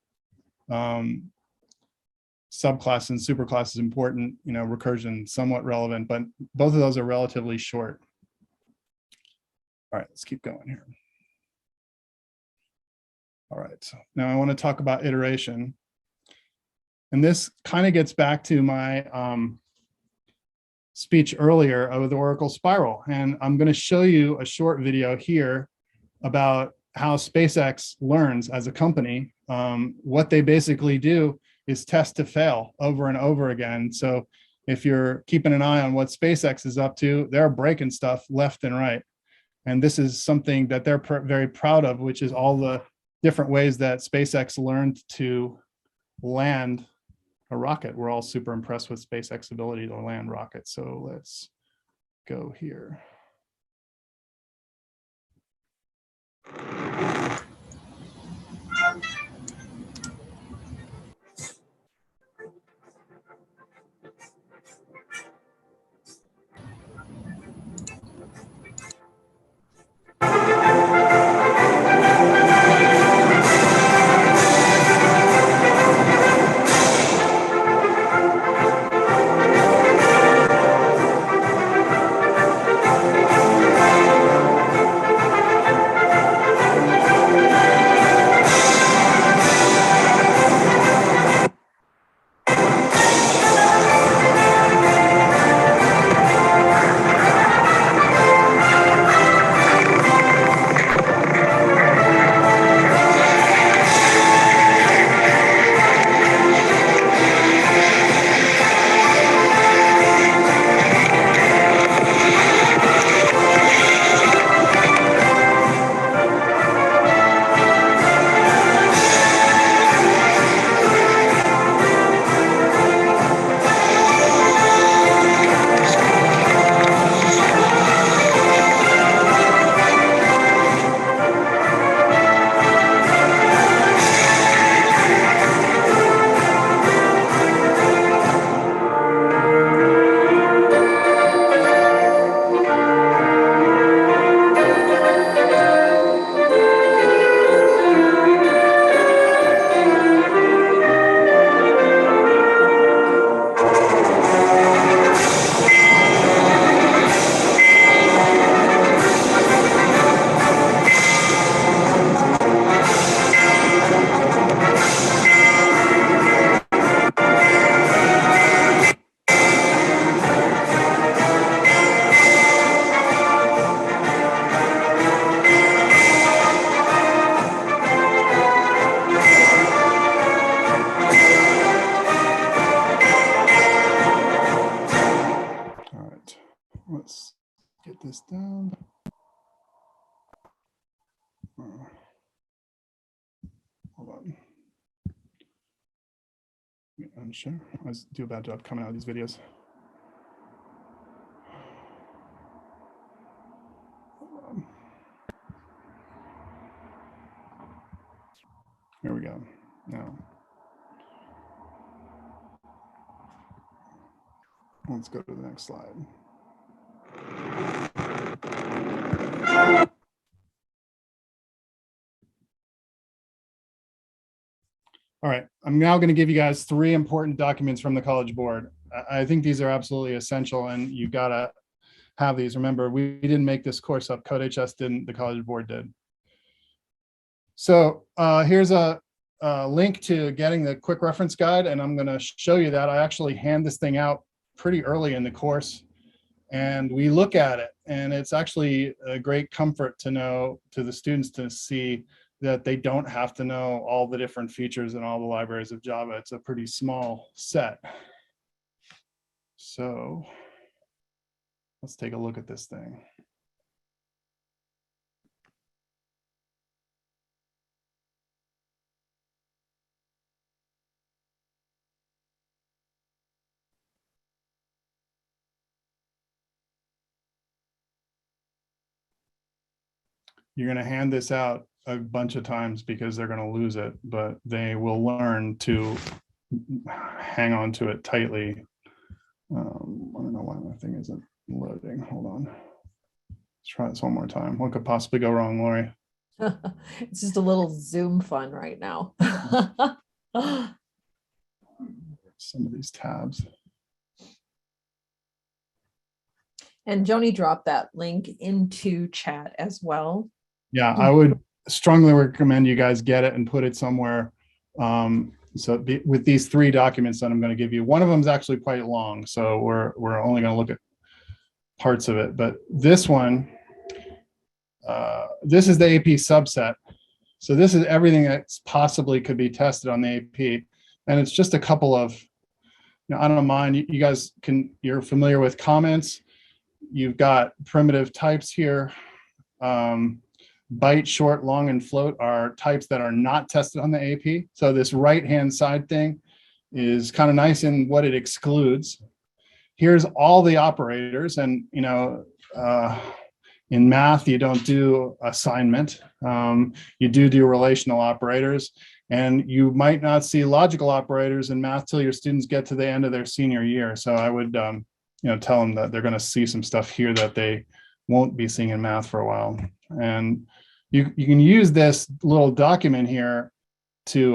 B: Subclass and superclass is important, you know, recursion somewhat relevant, but both of those are relatively short. All right, let's keep going here. All right, so now I want to talk about iteration. And this kind of gets back to my speech earlier of the Oracle spiral. And I'm going to show you a short video here about how SpaceX learns as a company. What they basically do is test to fail over and over again. So if you're keeping an eye on what SpaceX is up to, they're breaking stuff left and right. And this is something that they're very proud of, which is all the different ways that SpaceX learned to land a rocket. We're all super impressed with SpaceX's ability to land rockets. So let's go here. Hold on. I'm sure I do a bad job coming out of these videos. Here we go. Now, let's go to the next slide. All right, I'm now going to give you guys 3 important documents from the College Board. I think these are absolutely essential, and you got to have these. Remember, we didn't make this course up. CodeHS didn't, the College Board did. So here's a link to getting the quick reference guide, and I'm going to show you that. I actually hand this thing out pretty early in the course, and we look at it, and it's actually a great comfort to know, to the students to see that they don't have to know all the different features and all the libraries of Java. It's a pretty small set. So let's take a look at this thing. You're going to hand this out a bunch of times because they're going to lose it, but they will learn to hang on to it tightly. I don't know why my thing isn't loading. Hold on. Let's try this one more time. What could possibly go wrong, Lori?
A: It's just a little Zoom fun right now.
B: Some of these tabs.
A: And Joni dropped that link into chat as well.
B: Yeah, I would strongly recommend you guys get it and put it somewhere. With these 3 documents that I'm going to give you, one of them is actually quite long, so we're only going to look at parts of it. But this one, this is the AP subset. So this is everything that possibly could be tested on the AP, and it's just a couple of, I don't mind. You guys you're familiar with comments. You've got primitive types here. Byte, short, long, and float are types that are not tested on the AP. So this right-hand side thing is kind of nice in what it excludes. Here's all the operators, and in math, you don't do assignment. You do relational operators, and you might not see logical operators in math till your students get to the end of their senior year. So I would tell them that they're going to see some stuff here that they won't be seeing in math for a while. And you can use this little document here to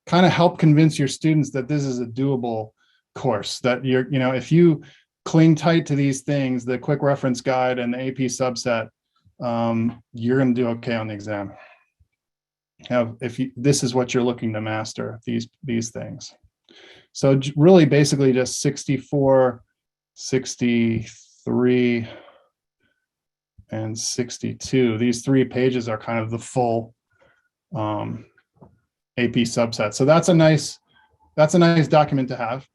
B: kind of help convince your students that this is a doable course, that if you cling tight to these things, the quick reference guide and the AP subset, you're going to do okay on the exam. This is what you're looking to master, these things. So really basically just 64, 63, and 62. These 3 pages are kind of the full AP subset. So that's a nice document to have.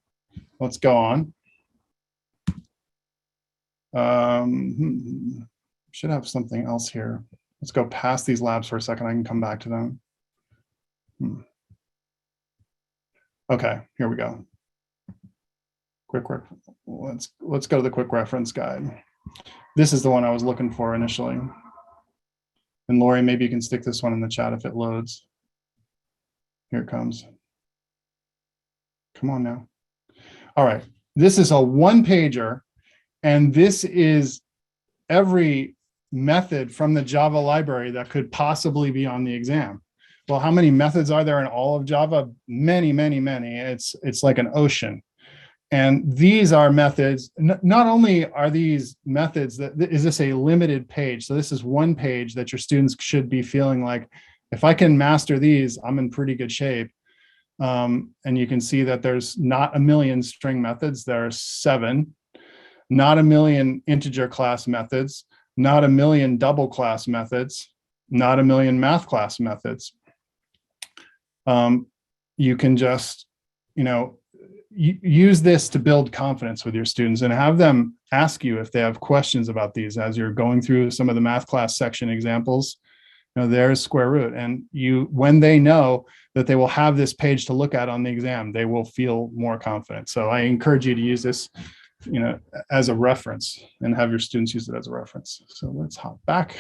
B: Let's go on. Should have something else here. Let's go past these labs for a second. I can come back to them. Okay, here we go. Let's go to the quick reference guide. This is the one I was looking for initially. And Lori, maybe you can stick this one in the chat if it loads. Here it comes. Come on now. All right, this is a 1-pager, and this is every method from the Java library that could possibly be on the exam. Well, how many methods are there in all of Java? Many, many, many. It's like an ocean. And these are methods. Not only are these methods, is this a limited page? So this is 1 page that your students should be feeling like, if I can master these, I'm in pretty good shape. And you can see that there's not a million string methods. There are 7, not a million integer class methods, not a million double class methods, not a million math class methods. You can just, use this to build confidence with your students and have them ask you if they have questions about these as you're going through some of the math class section examples. There's square root, and when they know that they will have this page to look at on the exam, they will feel more confident. So I encourage you to use this, as a reference, and have your students use it as a reference. So let's hop back.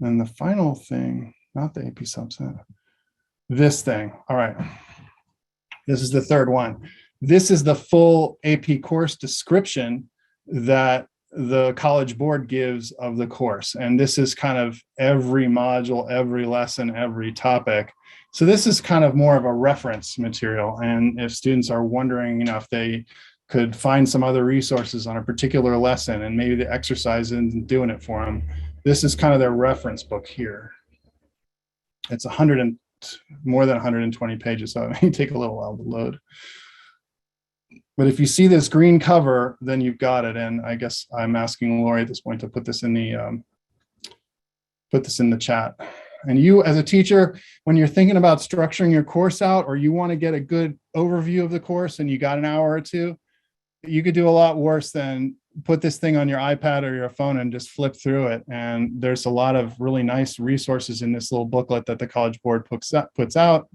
B: And the final thing, not the AP subset, this thing. All right. This is the third one. This is the full AP course description that the College Board gives of the course. And this is kind of every module, every lesson, every topic. So this is kind of more of a reference material. And if students are wondering, if they could find some other resources on a particular lesson and maybe the exercise isn't doing it for them, this is kind of their reference book here. It's more than 120 pages, so it may take a little while to load. But if you see this green cover, then you've got it. And I guess I'm asking Lori at this point to put this in the chat. And you, as a teacher, when you're thinking about structuring your course out, or you want to get a good overview of the course and you got an hour or two, you could do a lot worse than put this thing on your iPad or your phone and just flip through it. And there's a lot of really nice resources in this little booklet that the College Board puts out.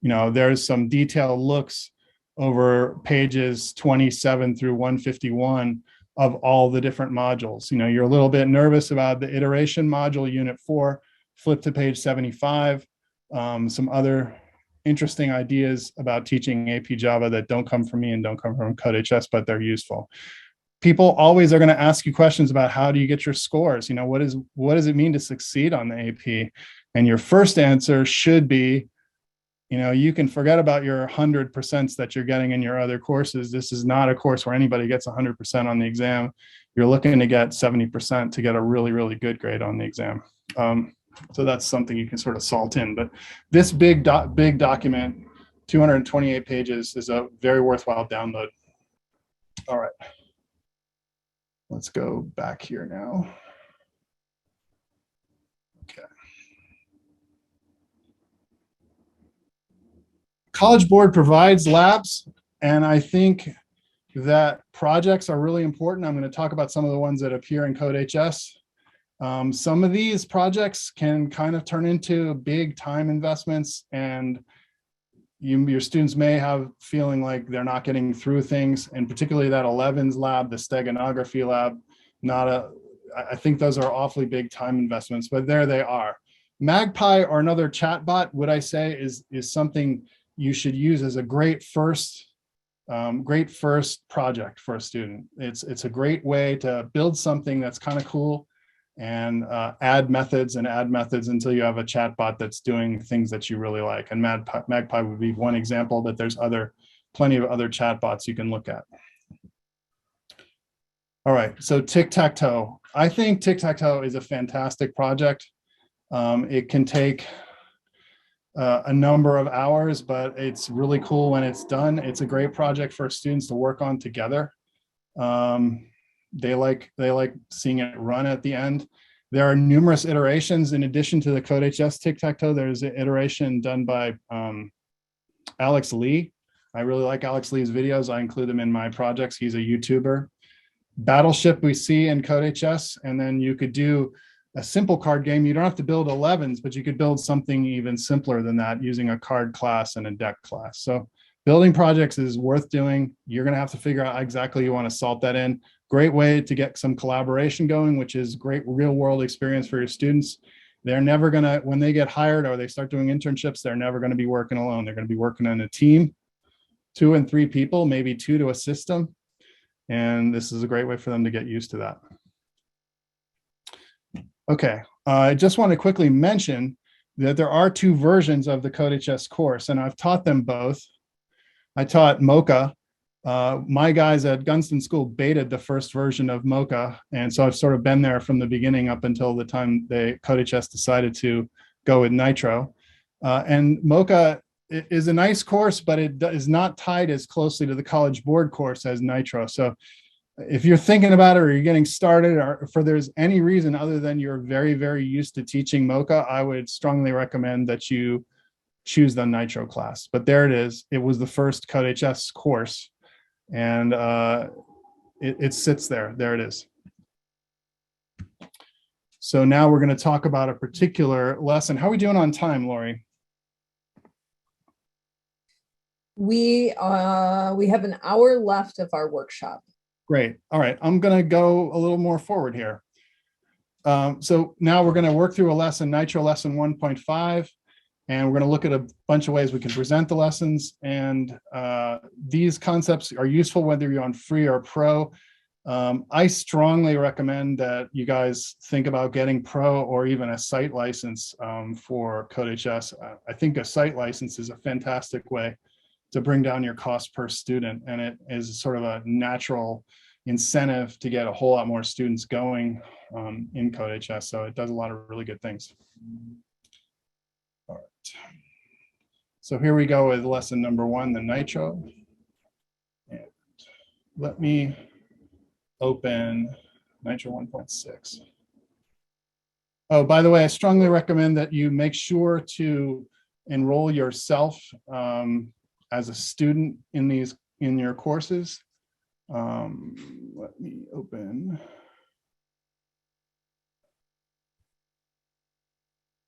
B: There's some detailed looks over pages 27 through 151 of all the different modules. You're a little bit nervous about the iteration module, unit 4, flip to page 75. Some other interesting ideas about teaching AP Java that don't come from me and don't come from CodeHS, but they're useful. People always are going to ask you questions about how do you get your scores? What does it mean to succeed on the AP? And your first answer should be, you can forget about your 100% that you're getting in your other courses. This is not a course where anybody gets 100% on the exam. You're looking to get 70% to get a really, really good grade on the exam. So that's something you can sort of salt in. But this big document, 228 pages, is a very worthwhile download. All right. Let's go back here now. Okay. College Board provides labs, and I think that projects are really important. I'm going to talk about some of the ones that appear in CodeHS. Some of these projects can kind of turn into big time investments, and your students may have feeling like they're not getting through things, and particularly that 11s lab, the steganography lab, I think those are awfully big time investments, but there they are. Magpie or another chatbot, would I say, is something you should use as a great first project for a student. It's a great way to build something that's kind of cool and add methods until you have a chatbot that's doing things that you really like. And Magpie would be one example, but there's plenty of other chatbots you can look at. All right, so tic-tac-toe. I think tic-tac-toe is a fantastic project. It can take a number of hours, but it's really cool when it's done. It's a great project for students to work on together. They like seeing it run at the end. There are numerous iterations in addition to the CodeHS tic-tac-toe. There's an iteration done by Alex Lee. I really like Alex Lee's videos. I include them in my projects. He's a YouTuber. Battleship we see in CodeHS, and then you could do a simple card game. You don't have to build 11s, but you could build something even simpler than that using a card class and a deck class. So building projects is worth doing. You're going to have to figure out exactly you want to salt that in. Great way to get some collaboration going, which is great real world experience for your students. They're never going to, when they get hired or they start doing internships, they're never going to be working alone. They're going to be working in a team, 2 and 3 people, maybe 2 to a system. And this is a great way for them to get used to that. Okay, I just want to quickly mention that there are 2 versions of the CodeHS course, and I've taught them both. I taught Mocha. My guys at Gunston School betaed the first version of Mocha, and so I've sort of been there from the beginning up until the time CodeHS decided to go with Nitro. And Mocha is a nice course, but it is not tied as closely to the College Board course as Nitro. So if you're thinking about it or you're getting started, or if there's any reason other than you're very, very used to teaching Mocha, I would strongly recommend that you choose the Nitro class. But there it is. It was the first CodeHS course, and it sits there. There it is. So now we're going to talk about a particular lesson. How are we doing on time, Lori?
A: We have an hour left of our workshop.
B: Great. All right. I'm going to go a little more forward here. So now we're going to work through a lesson, Nitro lesson 1.5, and we're going to look at a bunch of ways we can present the lessons. And these concepts are useful whether you're on free or pro. I strongly recommend that you guys think about getting pro or even a site license for CodeHS. I think a site license is a fantastic way to bring down your cost per student, and it is sort of a natural incentive to get a whole lot more students going in CodeHS. So it does a lot of really good things. All right. So here we go with lesson number 1, the Nitro. And let me open Nitro 1.6. Oh, by the way, I strongly recommend that you make sure to enroll yourself as a student in your courses. Let me open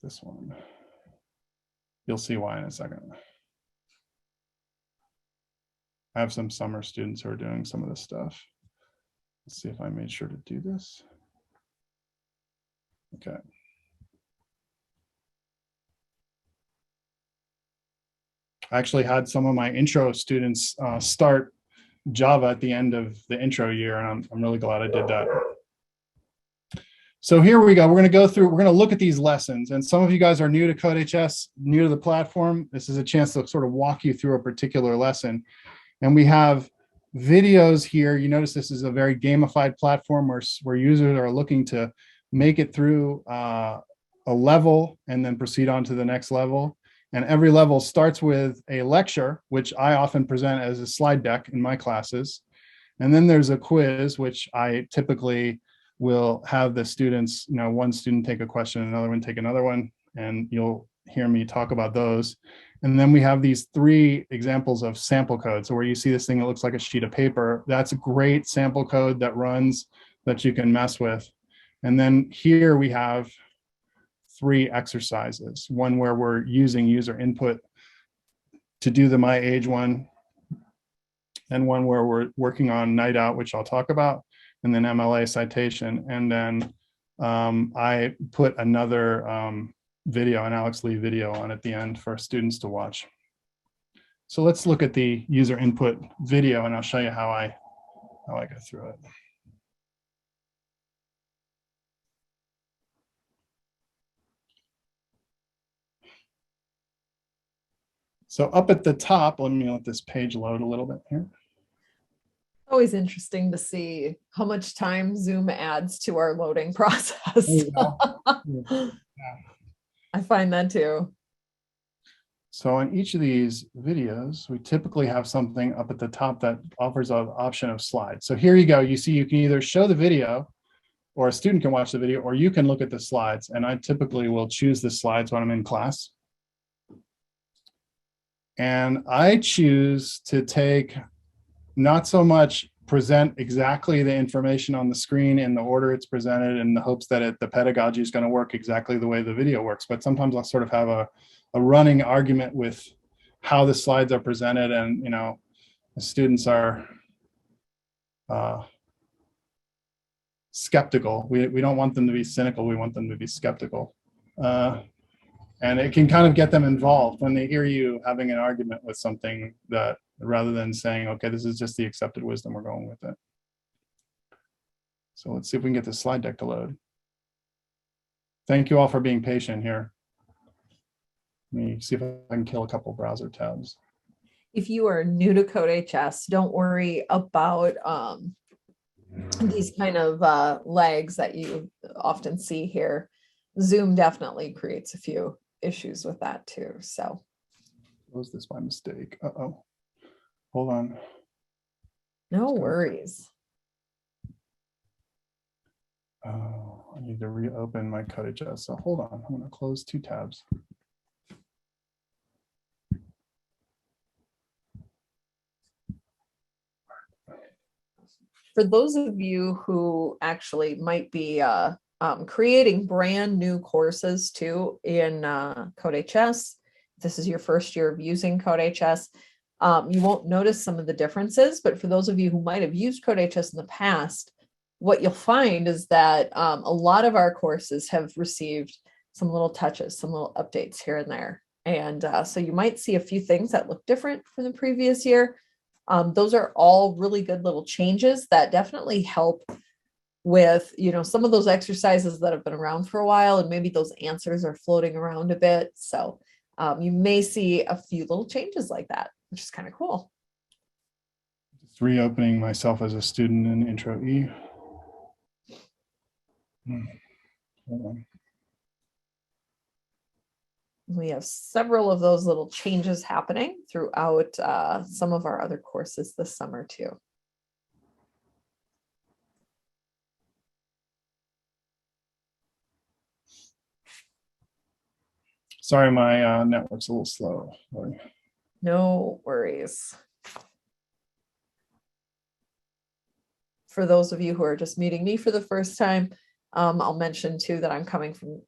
B: this one. You'll see why in a second. I have some summer students who are doing some of this stuff. Let's see if I made sure to do this. Okay. I actually had some of my intro students start Java at the end of the intro year, and I'm really glad I did that. So here we go. We're going to look at these lessons, and some of you guys are new to CodeHS, new to the platform. This is a chance to sort of walk you through a particular lesson. And we have videos here. You notice this is a very gamified platform where users are looking to make it through a level and then proceed on to the next level. And every level starts with a lecture, which I often present as a slide deck in my classes. And then there's a quiz, which I typically will have the students, one student take a question, another one take another one, and you'll hear me talk about those. And then we have these 3 examples of sample code. So where you see this thing that looks like a sheet of paper, that's a great sample code that runs that you can mess with. And then here we have 3 exercises, one where we're using user input to do the my age one, and one where we're working on night out, which I'll talk about, and then MLA citation. And then I put another video, an Alex Lee video on at the end for students to watch. So let's look at the user input video, and I'll show you how I go through it. So up at the top, let me let this page load a little bit here.
A: Always interesting to see how much time Zoom adds to our loading process.
B: Yeah.
A: I find that too.
B: So in each of these videos, we typically have something up at the top that offers an option of slides. So here you go. You see, you can either show the video, or a student can watch the video, or you can look at the slides. And I typically will choose the slides when I'm in class. And I choose to take not so much present exactly the information on the screen in the order it's presented in the hopes that the pedagogy is going to work exactly the way the video works. But sometimes I'll sort of have a running argument with how the slides are presented, and the students are skeptical. We don't want them to be cynical. We want them to be skeptical. And it can kind of get them involved when they hear you having an argument with something, that rather than saying, okay, this is just the accepted wisdom, we're going with it. So let's see if we can get the slide deck to load. Thank you all for being patient here. Let me see if I can kill a couple browser tabs.
A: If you are new to CodeHS, don't worry about these kind of lags that you often see here. Zoom definitely creates a few issues with that too. So
B: close this by mistake. Uh-oh. Hold on.
A: No worries.
B: I need to reopen my CodeHS. So hold on, I'm going to close 2 tabs.
A: For those of you who actually might be creating brand new courses too in CodeHS, this is your first year of using CodeHS, you won't notice some of the differences, but for those of you who might have used CodeHS in the past, what you'll find is that a lot of our courses have received some little touches, some little updates here and there. And so you might see a few things that look different from the previous year. Those are all really good little changes that definitely help with, some of those exercises that have been around for a while, and maybe those answers are floating around a bit. So you may see a few little changes like that, which is kind of cool.
B: Just reopening myself as a student in Intro E. Hold on.
A: We have several of those little changes happening throughout some of our other courses this summer too.
B: Sorry, my network's a little slow. Sorry.
A: No worries. For those of you who are just meeting me for the first time, I'll mention too that I'm coming from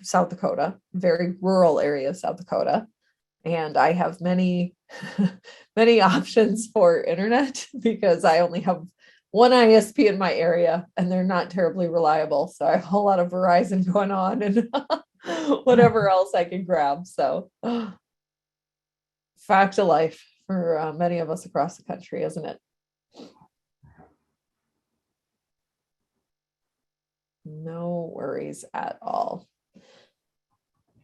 A: South Dakota, very rural area of South Dakota. And I have many, many options for internet because I only have one ISP in my area and they're not terribly reliable. So I have a whole lot of Verizon going on and whatever else I can grab. So fact of life for many of us across the country, isn't it? No worries at all.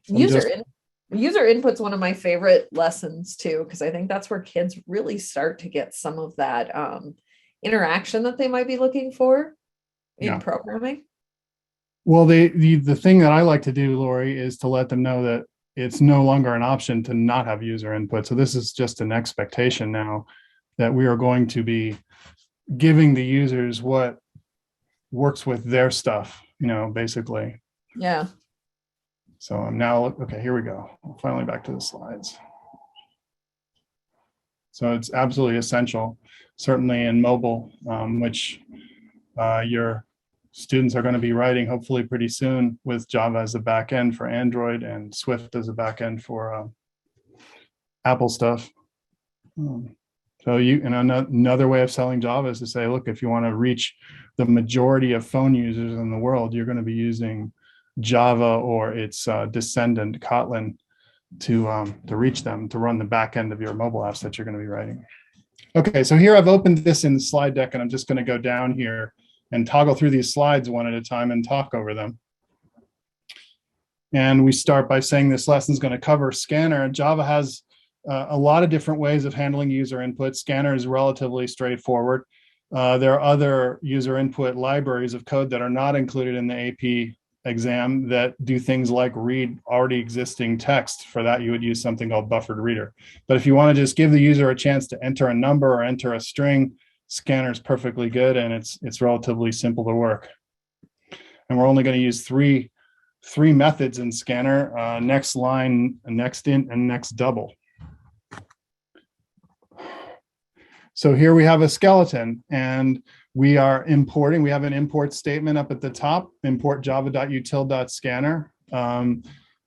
A: User input's one of my favorite lessons too, because I think that's where kids really start to get some of that interaction that they might be looking for in programming.
B: Well, the thing that I like to do, Lori, is to let them know that it's no longer an option to not have user input. So this is just an expectation now that we are going to be giving the users what works with their stuff, basically.
A: Yeah.
B: So I'm now, okay, here we go. Finally back to the slides. So it's absolutely essential, certainly in mobile, which your students are going to be writing hopefully pretty soon with Java as a backend for Android and Swift as a backend for Apple stuff. So another way of selling Java is to say, look, if you want to reach the majority of phone users in the world, you're going to be using Java or its descendant Kotlin to reach them, to run the back end of your mobile apps that you're going to be writing. Okay, so here I've opened this in the slide deck, and I'm just going to go down here and toggle through these slides one at a time and talk over them. And we start by saying this lesson is going to cover Scanner. Java has a lot of different ways of handling user input. Scanner is relatively straightforward. There are other user input libraries of code that are not included in the AP exam that do things like read already existing text. For that, you would use something called buffered reader. But if you want to just give the user a chance to enter a number or enter a string, Scanner is perfectly good, and it's relatively simple to work. And we're only going to use three methods in Scanner: next line, next int, and next double. So here we have a skeleton, and we are importing. We have an import statement up at the top, import java.util.scanner, and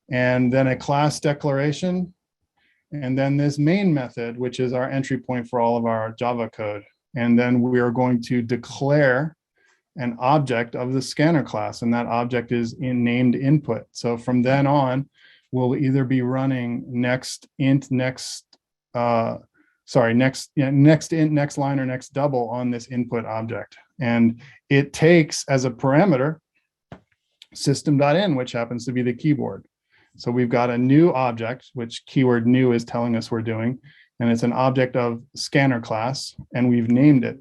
B: then a class declaration, and then this main method, which is our entry point for all of our Java code. And then we are going to declare an object of the scanner class, and that object is named input. So from then on, we'll either be running next int, next int, next line, or next double on this input object. And it takes as a parameter system.in, which happens to be the keyboard. So we've got a new object, which keyword new is telling us we're doing, and it's an object of scanner class, and we've named it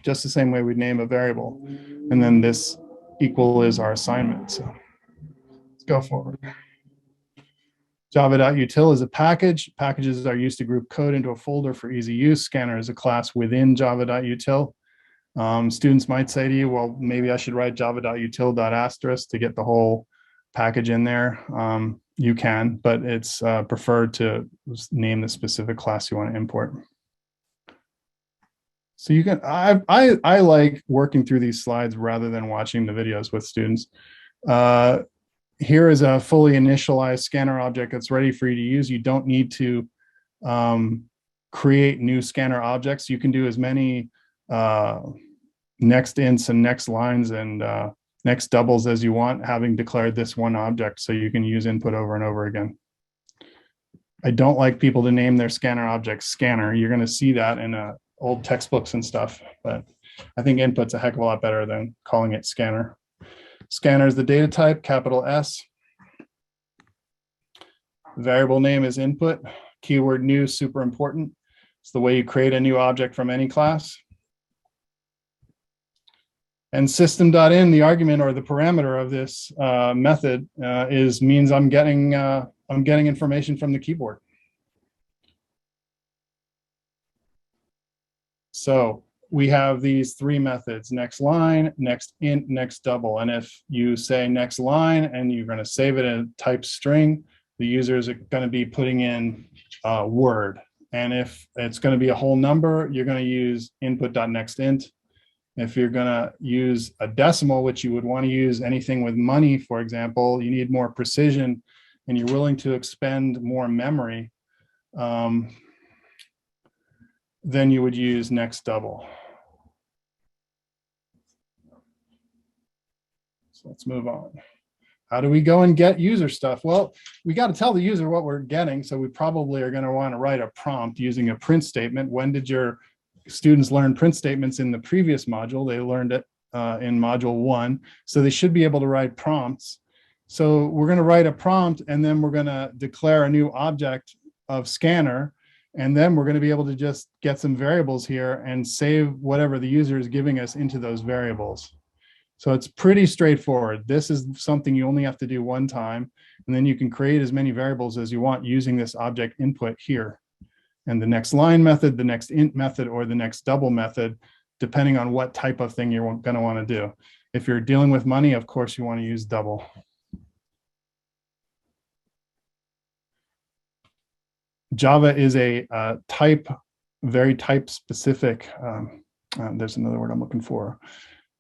B: just the same way we'd name a variable. And then this equal is our assignment. So let's go forward. Java.util is a package. Packages are used to group code into a folder for easy use. Scanner is a class within Java.util. Students might say to you, well, maybe I should write java.util.asterisk to get the whole package in there. You can, but it's preferred to name the specific class you want to import. So you can, I like working through these slides rather than watching the videos with students. Here is a fully initialized scanner object that's ready for you to use. You don't need to create new scanner objects. You can do as many next ints and next lines and next doubles as you want, having declared this one object, so you can use input over and over again. I don't like people to name their scanner object scanner. You're going to see that in old textbooks and stuff, but I think input's a heck of a lot better than calling it scanner. Scanner is the data type, capital S. Variable name is input. Keyword new, super important. It's the way you create a new object from any class. And system.in, the argument or the parameter of this method means I'm getting information from the keyboard. So we have these three methods: next line, next int, next double. And if you say next line and you're going to save it in a type string, the user is going to be putting in word. And if it's going to be a whole number, you're going to use input.nextInt. If you're going to use a decimal, which you would want to use anything with money, for example, you need more precision and you're willing to expend more memory, then you would use next double. So let's move on. How do we go and get user stuff? Well, we got to tell the user what we're getting. So we probably are going to want to write a prompt using a print statement. When did your students learn print statements in the previous module? They learned it in module 1. So they should be able to write prompts. So we're going to write a prompt, and then we're going to declare a new object of scanner. And then we're going to be able to just get some variables here and save whatever the user is giving us into those variables. So it's pretty straightforward. This is something you only have to do one time, and then you can create as many variables as you want using this object input here. And the next line method, the next int method, or the next double method, depending on what type of thing you're going to want to do. If you're dealing with money, of course, you want to use double. Java is a very type specific. There's another word I'm looking for.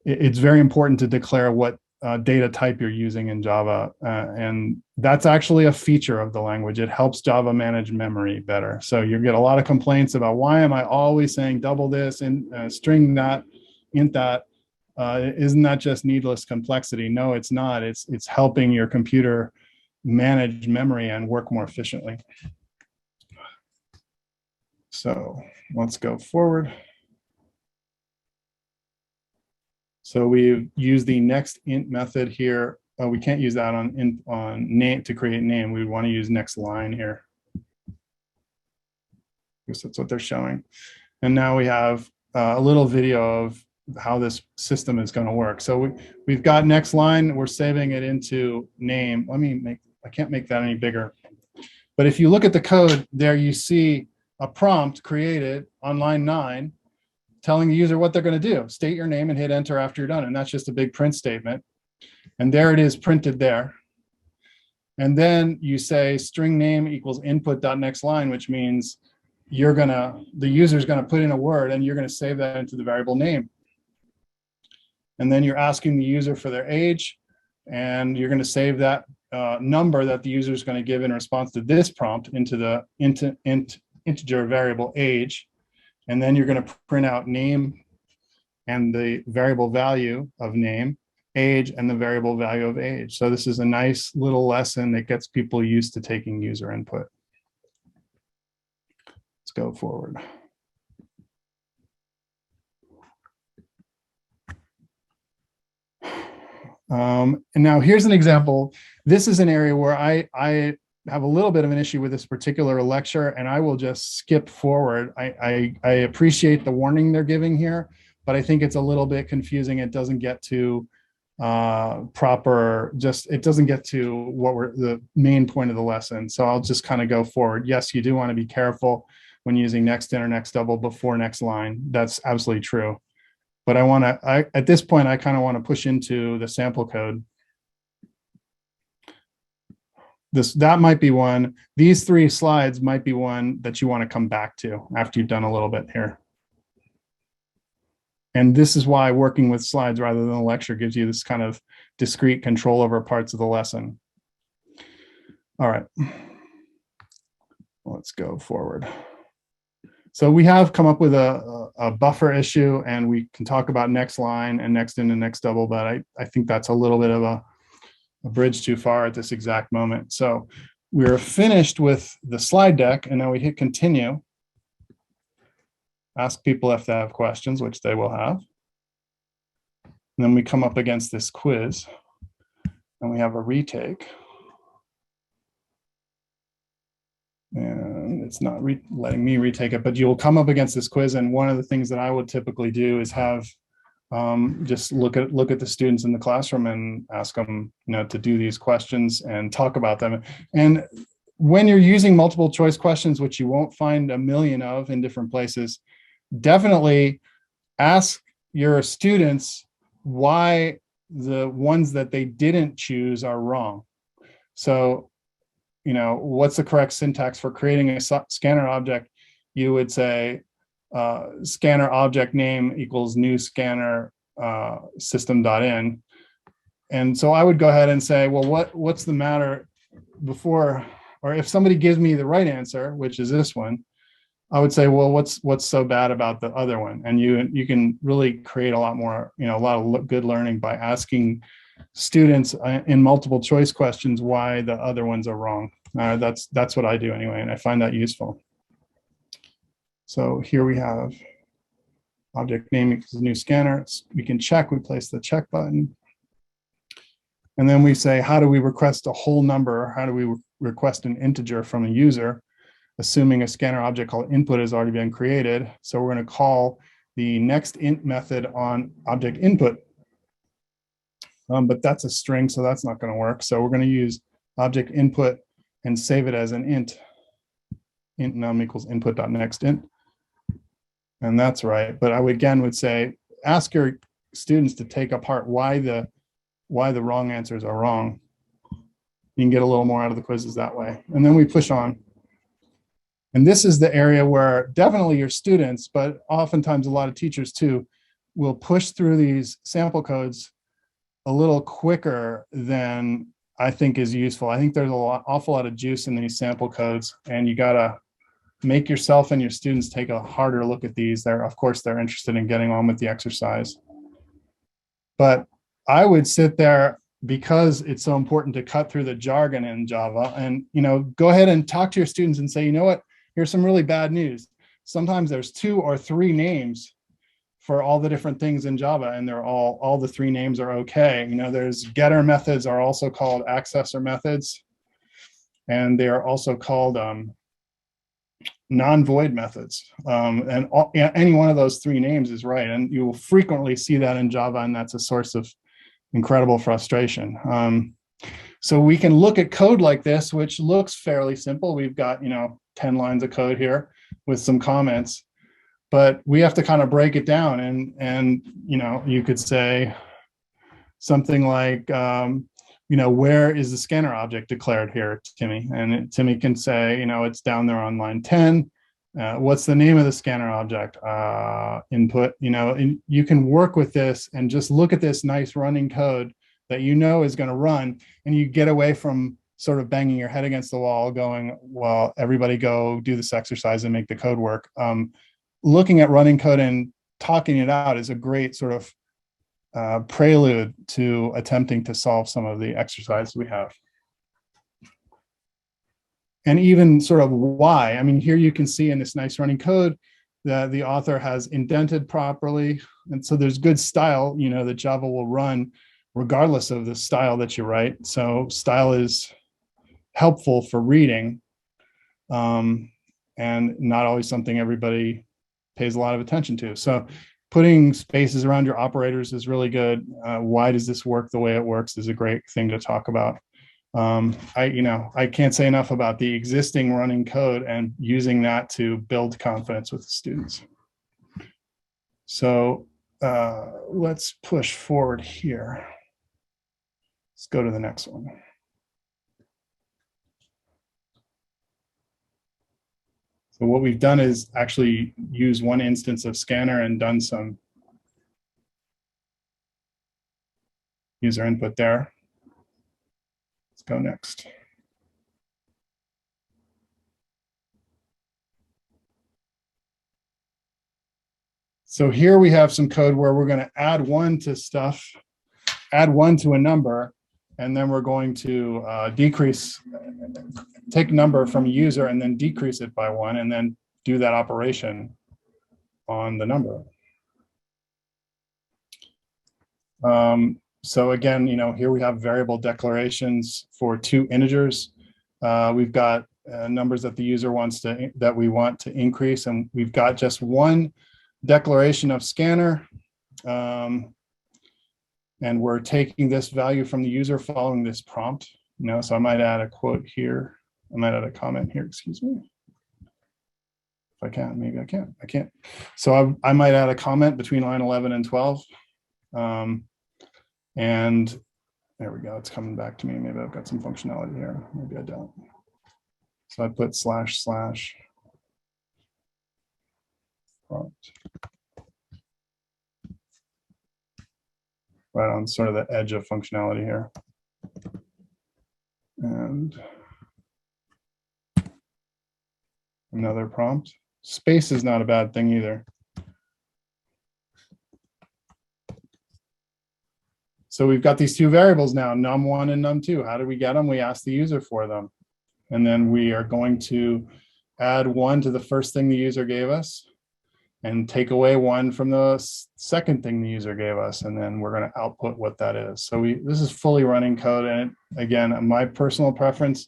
B: It's very important to declare what data type you're using in Java. And that's actually a feature of the language. It helps Java manage memory better. So you get a lot of complaints about, why am I always saying double this and string that, int that? Isn't that just needless complexity? No, it's not. It's helping your computer manage memory and work more efficiently. So let's go forward. So we use the next int method here. We can't use that on name to create name. We want to use next line here. Because that's what they're showing. And now we have a little video of how this system is going to work. So we've got next line. We're saving it into name. I can't make that any bigger. But if you look at the code there, you see a prompt created on line 9 telling the user what they're going to do. State your name and hit enter after you're done. And that's just a big print statement. And there it is printed there. And then you say string name equals input.nextLine, which means the user's going to put in a word and you're going to save that into the variable name. And then you're asking the user for their age, and you're going to save that number that the user is going to give in response to this prompt into the integer variable age. And then you're going to print out name and the variable value of name, age, and the variable value of age. So this is a nice little lesson that gets people used to taking user input. Let's go forward. And now here's an example. This is an area where I have a little bit of an issue with this particular lecture, and I will just skip forward. I appreciate the warning they're giving here, but I think it's a little bit confusing. It doesn't get to it doesn't get to what the main point of the lesson. So I'll just kind of go forward. Yes, you do want to be careful when using next int or next double before next line. That's absolutely true. but at this point, I kind of want to push into the sample code. That might be one. These 3 slides might be one that you want to come back to after you've done a little bit here. And this is why working with slides rather than a lecture gives you this kind of discrete control over parts of the lesson. All right, let's go forward. So we have come up with a buffer issue, and we can talk about next line and next in and next double, but I think that's a little bit of a bridge too far at this exact moment. So we're finished with the slide deck, and now we hit continue. Ask people if they have questions, which they will have. And then we come up against this quiz, and we have a retake. And it's not letting me retake it, but you'll come up against this quiz. And one of the things that I would typically do is have just look at the students in the classroom and ask them, to do these questions and talk about them. And when you're using multiple choice questions, which you won't find a million of in different places, definitely ask your students why the ones that they didn't choose are wrong. So, what's the correct syntax for creating a scanner object? You would say scanner object name equals new scanner system.in. And so I would go ahead and say, well, what's the matter before, or if somebody gives me the right answer, which is this one, I would say, well, what's so bad about the other one? And you can really create a lot more, a lot of good learning by asking students in multiple choice questions why the other ones are wrong. That's what I do anyway, and I find that useful. So here we have object name equals new scanner. We can check, we place the check button. And then we say, how do we request a whole number? How do we request an integer from a user, assuming a scanner object called input has already been created? So we're going to call the next int method on object input. But that's a string, so that's not going to work. So we're going to use object input and save it as an int. Int num equals input.nextInt. And that's right. But I would say, ask your students to take apart why the wrong answers are wrong. You can get a little more out of the quizzes that way. And then we push on. And this is the area where definitely your students, but oftentimes a lot of teachers too, will push through these sample codes a little quicker than I think is useful. I think there's awful lot of juice in these sample codes, and you gotta make yourself and your students take a harder look at these. Of course, they're interested in getting on with the exercise. But I would sit there, because it's so important to cut through the jargon in Java, and go ahead and talk to your students and say, you know what, here's some really bad news. Sometimes there's 2 or 3 names for all the different things in Java, and they're all the 3 names are okay. There's getter methods are also called accessor methods, and they are also called non-void methods. And any one of those 3 names is right, and you will frequently see that in Java, and that's a source of incredible frustration. So we can look at code like this, which looks fairly simple. We've got 10 lines of code here with some comments. But we have to kind of break it down, and you could say something like, where is the scanner object declared here, Timmy? And Timmy can say, it's down there on line 10. What's the name of the scanner object? Input. And you can work with this and just look at this nice running code that is going to run, and you get away from sort of banging your head against the wall, going, well, everybody go do this exercise and make the code work. Looking at running code and talking it out is a great sort of prelude to attempting to solve some of the exercises we have. And even sort of why. I mean, here you can see in this nice running code that the author has indented properly. And so there's good style, that Java will run regardless of the style that you write. So style is helpful for reading, and not always something everybody pays a lot of attention to. So putting spaces around your operators is really good. Why does this work the way it works is a great thing to talk about. I can't say enough about the existing running code and using that to build confidence with the students. So let's push forward here. Let's go to the next one. So what we've done is actually use one instance of scanner and done some user input there. Let's go next. So here we have some code where we're going to add one to stuff, add one to a number, and then we're going to take number from a user and then decrease it by one, and then do that operation on the number. So again, here we have variable declarations for two integers. We've got numbers that the user wants that we want to increase, and we've got just one declaration of scanner. And we're taking this value from the user following this prompt. So I might add a quote here. I might add a comment here, excuse me. If I can, maybe I can't. I can't. So I might add a comment between line 11 and 12. And there we go. It's coming back to me. Maybe I've got some functionality here. Maybe I don't. So I put // prompt. Right on sort of the edge of functionality here. And another prompt. Space is not a bad thing either. So we've got these two variables now, num1 and num2. How do we get them? We ask the user for them. And then we are going to add one to the first thing the user gave us and take away one from the second thing the user gave us. And then we're going to output what that is. So this is fully running code. And again, my personal preference,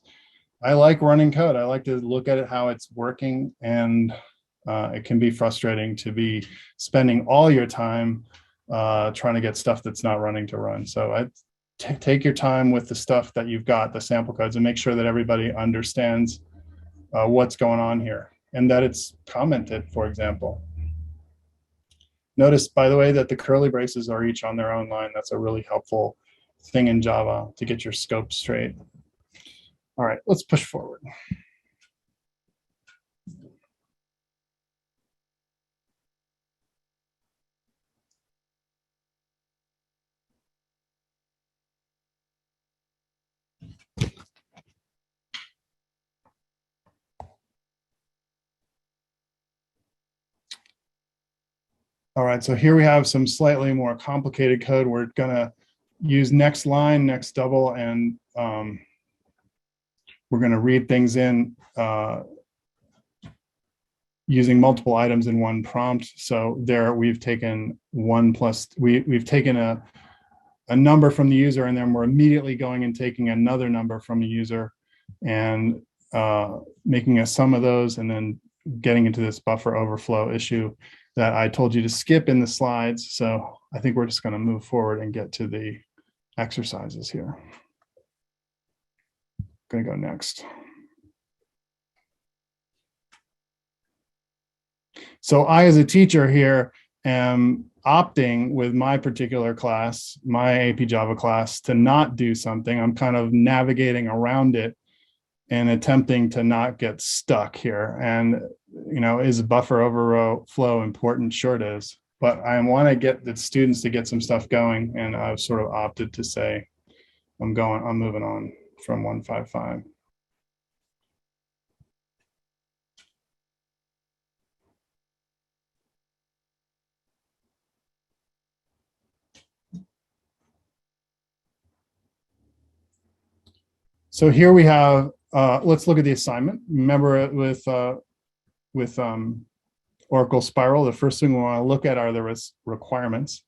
B: I like running code. I like to look at it, how it's working. And it can be frustrating to be spending all your time trying to get stuff that's not running to run. So take your time with the stuff that you've got, the sample codes, and make sure that everybody understands what's going on here and that it's commented, for example. Notice, by the way, that the curly braces are each on their own line. That's a really helpful thing in Java to get your scope straight. All right, let's push forward. All right, so here we have some slightly more complicated code. We're gonna use next line, next double, and we're gonna read things in using multiple items in one prompt. So there we've taken we've taken a number from the user, and then we're immediately going and taking another number from the user and making a sum of those, and then getting into this buffer overflow issue that I told you to skip in the slides. So I think we're just going to move forward and get to the exercises here. Going to go next. So I, as a teacher here, am opting with my particular class, my AP Java class, to not do something. I'm kind of navigating around it and attempting to not get stuck here. And, is buffer overflow important? Sure it is. But I want to get the students to get some stuff going. And I've sort of opted to say, I'm moving on from 155. So here we have, let's look at the assignment. Remember with Oracle Spiral, the first thing we want to look at are the requirements.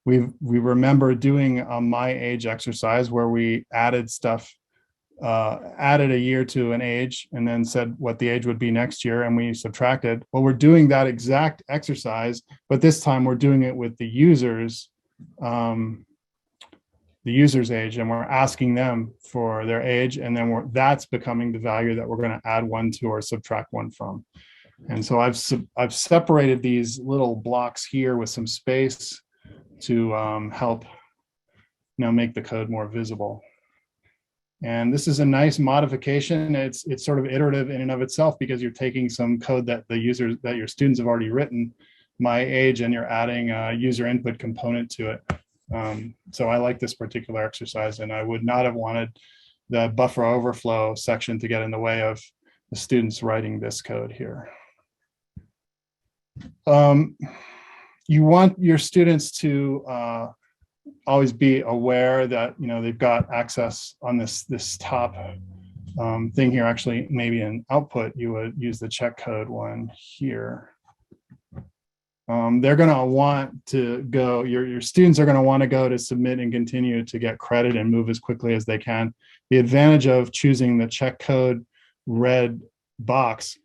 B: We remember doing a my age exercise where we added stuff, added a year to an age, and then said what the age would be next year, and we subtracted. Well, we're doing that exact exercise, but this time we're doing it with the user's age, and we're asking them for their age, and then that's becoming the value that we're going to add one to or subtract one from. And so I've separated these little blocks here with some space to help make the code more visible. And this is a nice modification. It's sort of iterative in and of itself, because you're taking some code that your students have already written, my age, and you're adding a user input component to it. So I like this particular exercise, and I would not have wanted the buffer overflow section to get in the way of the students writing this code here. You want your students to always be aware that they've got access on this top thing here. Actually, maybe in output you would use the check code one here. They're going to want to go, your students are going to want to go to submit and continue to get credit and move as quickly as they can. The advantage of choosing the check code red box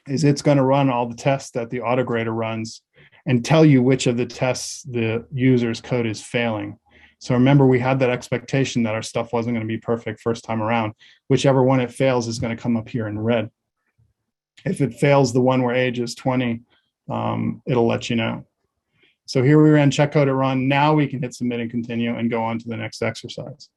B: is it's going to run all the tests that the autograder runs and tell you which of the tests the user's code is failing. So remember, we had that expectation that our stuff wasn't going to be perfect first time around. Whichever one it fails is going to come up here in red. If it fails the one where age is 20, it'll let you know. So here we ran check code at run. Now we can hit submit and continue and go on to the next exercise.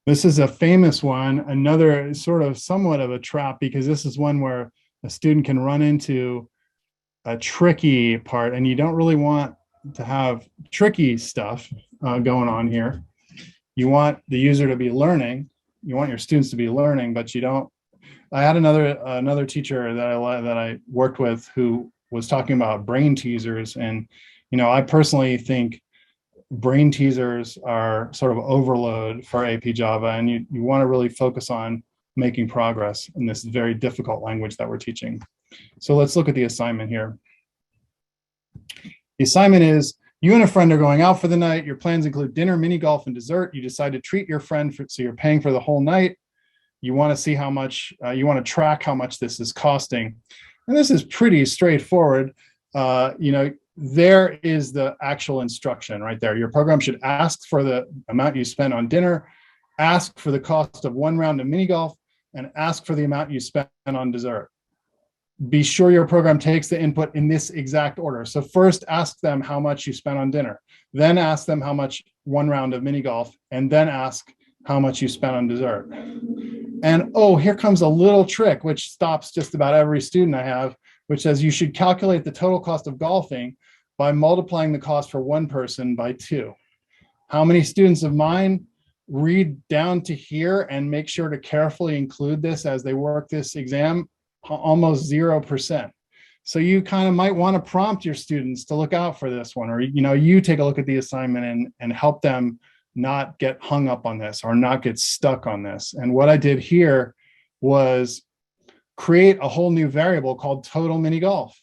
B: This is a famous one, another sort of somewhat of a trap, because this is one where a student can run into a tricky part, and you don't really want to have tricky stuff going on here. You want the user to be learning, you want your students to be learning, but you don't. I had another teacher that I worked with who was talking about brain teasers, and I personally think brain teasers are sort of overload for AP Java, and you want to really focus on making progress in this very difficult language that we're teaching. So let's look at the assignment here. The assignment is, you and a friend are going out for the night. Your plans include dinner, mini golf, and dessert. You decide to treat your friend, so you're paying for the whole night. You want to see how much, you want to track how much this is costing. And this is pretty straightforward. There is the actual instruction right there. Your program should ask for the amount you spent on dinner, ask for the cost of one round of mini golf, and ask for the amount you spent on dessert. Be sure your program takes the input in this exact order. So first ask them how much you spent on dinner, then ask them how much one round of mini golf, and then ask how much you spent on dessert. And oh, here comes a little trick, which stops just about every student I have, which says you should calculate the total cost of golfing by multiplying the cost for one person by 2. How many students of mine read down to here and make sure to carefully include this as they work this exam? Almost 0%. So you kind of might want to prompt your students to look out for this one, or you take a look at the assignment and help them not get hung up on this or not get stuck on this. And what I did here was create a whole new variable called total mini golf,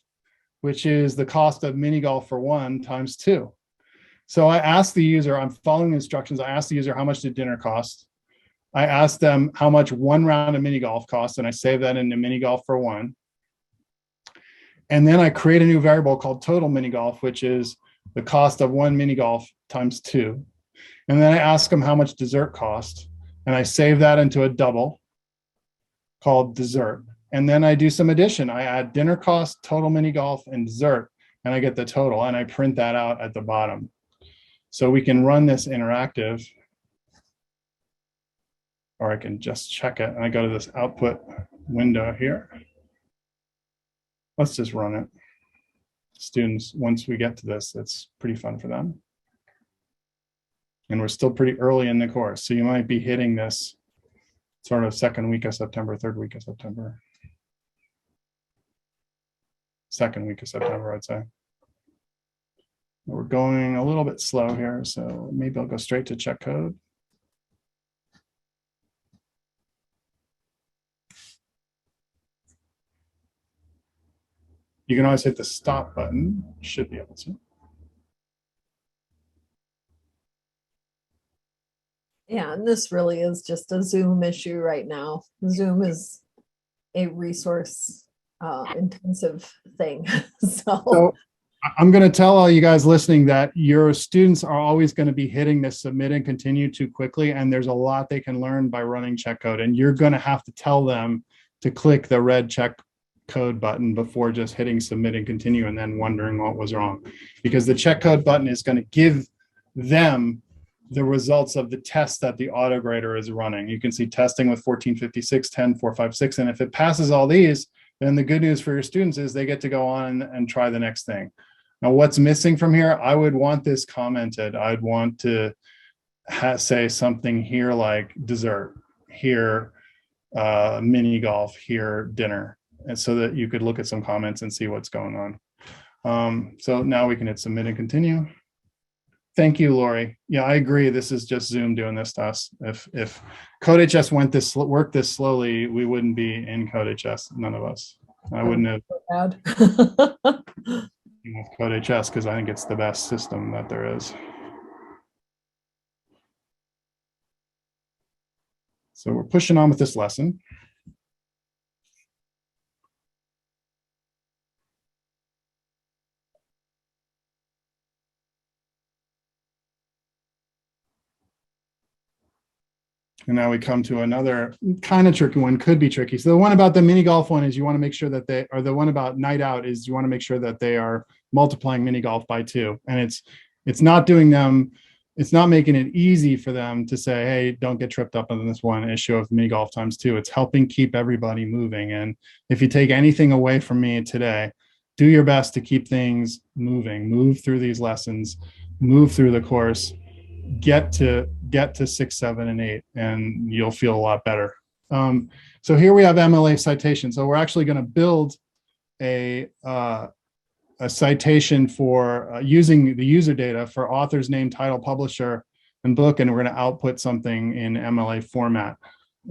B: which is the cost of mini golf for one times 2. So I asked the user, I'm following the instructions. I asked the user, how much did dinner cost? I asked them how much one round of mini golf costs, and I save that into mini golf for one. And then I create a new variable called total mini golf, which is the cost of one mini golf times 2. And then I ask them how much dessert cost, and I save that into a double called dessert. And then I do some addition. I add dinner cost, total mini golf, and dessert, and I get the total, and I print that out at the bottom. So we can run this interactive, or I can just check it. And I go to this output window here. Let's just run it. Students, once we get to this, it's pretty fun for them. And we're still pretty early in the course, so you might be hitting this sort of second week of September, third week of September. Second week of September, I'd say. We're going a little bit slow here, so maybe I'll go straight to check code. You can always hit the stop button, should be able to.
A: Yeah, and this really is just a Zoom issue right now. Zoom is a resource intensive thing.
B: So I'm going to tell all you guys listening that your students are always going to be hitting this submit and continue too quickly. And there's a lot they can learn by running check code. And you're going to have to tell them to click the red check code button before just hitting submit and continue and then wondering what was wrong. Because the check code button is going to give them the results of the test that the auto grader is running. You can see testing with 1456, 10, 456. And if it passes all these, then the good news for your students is they get to go on and try the next thing. Now, what's missing from here? I would want this commented. I'd want to say something here like dessert, here mini golf, here dinner, and so that you could look at some comments and see what's going on. So now we can hit submit and continue. Thank you, Lori. Yeah, I agree. This is just Zoom doing this to us. If CodeHS worked this slowly, we wouldn't be in CodeHS. None of us. I wouldn't have with CodeHS because I think it's the best system that there is. So we're pushing on with this lesson. And now we come to another kind of tricky one, could be tricky. So the one about the mini golf one is you want to make sure that they, or the one about night out is you want to make sure that they are multiplying mini golf by 2. And it's not doing them, it's not making it easy for them to say, hey, don't get tripped up on this one issue of mini golf times 2. It's helping keep everybody moving. And if you take anything away from me today, do your best to keep things moving, move through these lessons, move through the course, get to 6, 7, and 8, and you'll feel a lot better. So here we have MLA citation. So we're actually going to build a citation for using the user data for author's name, title, publisher, and book, and we're going to output something in MLA format.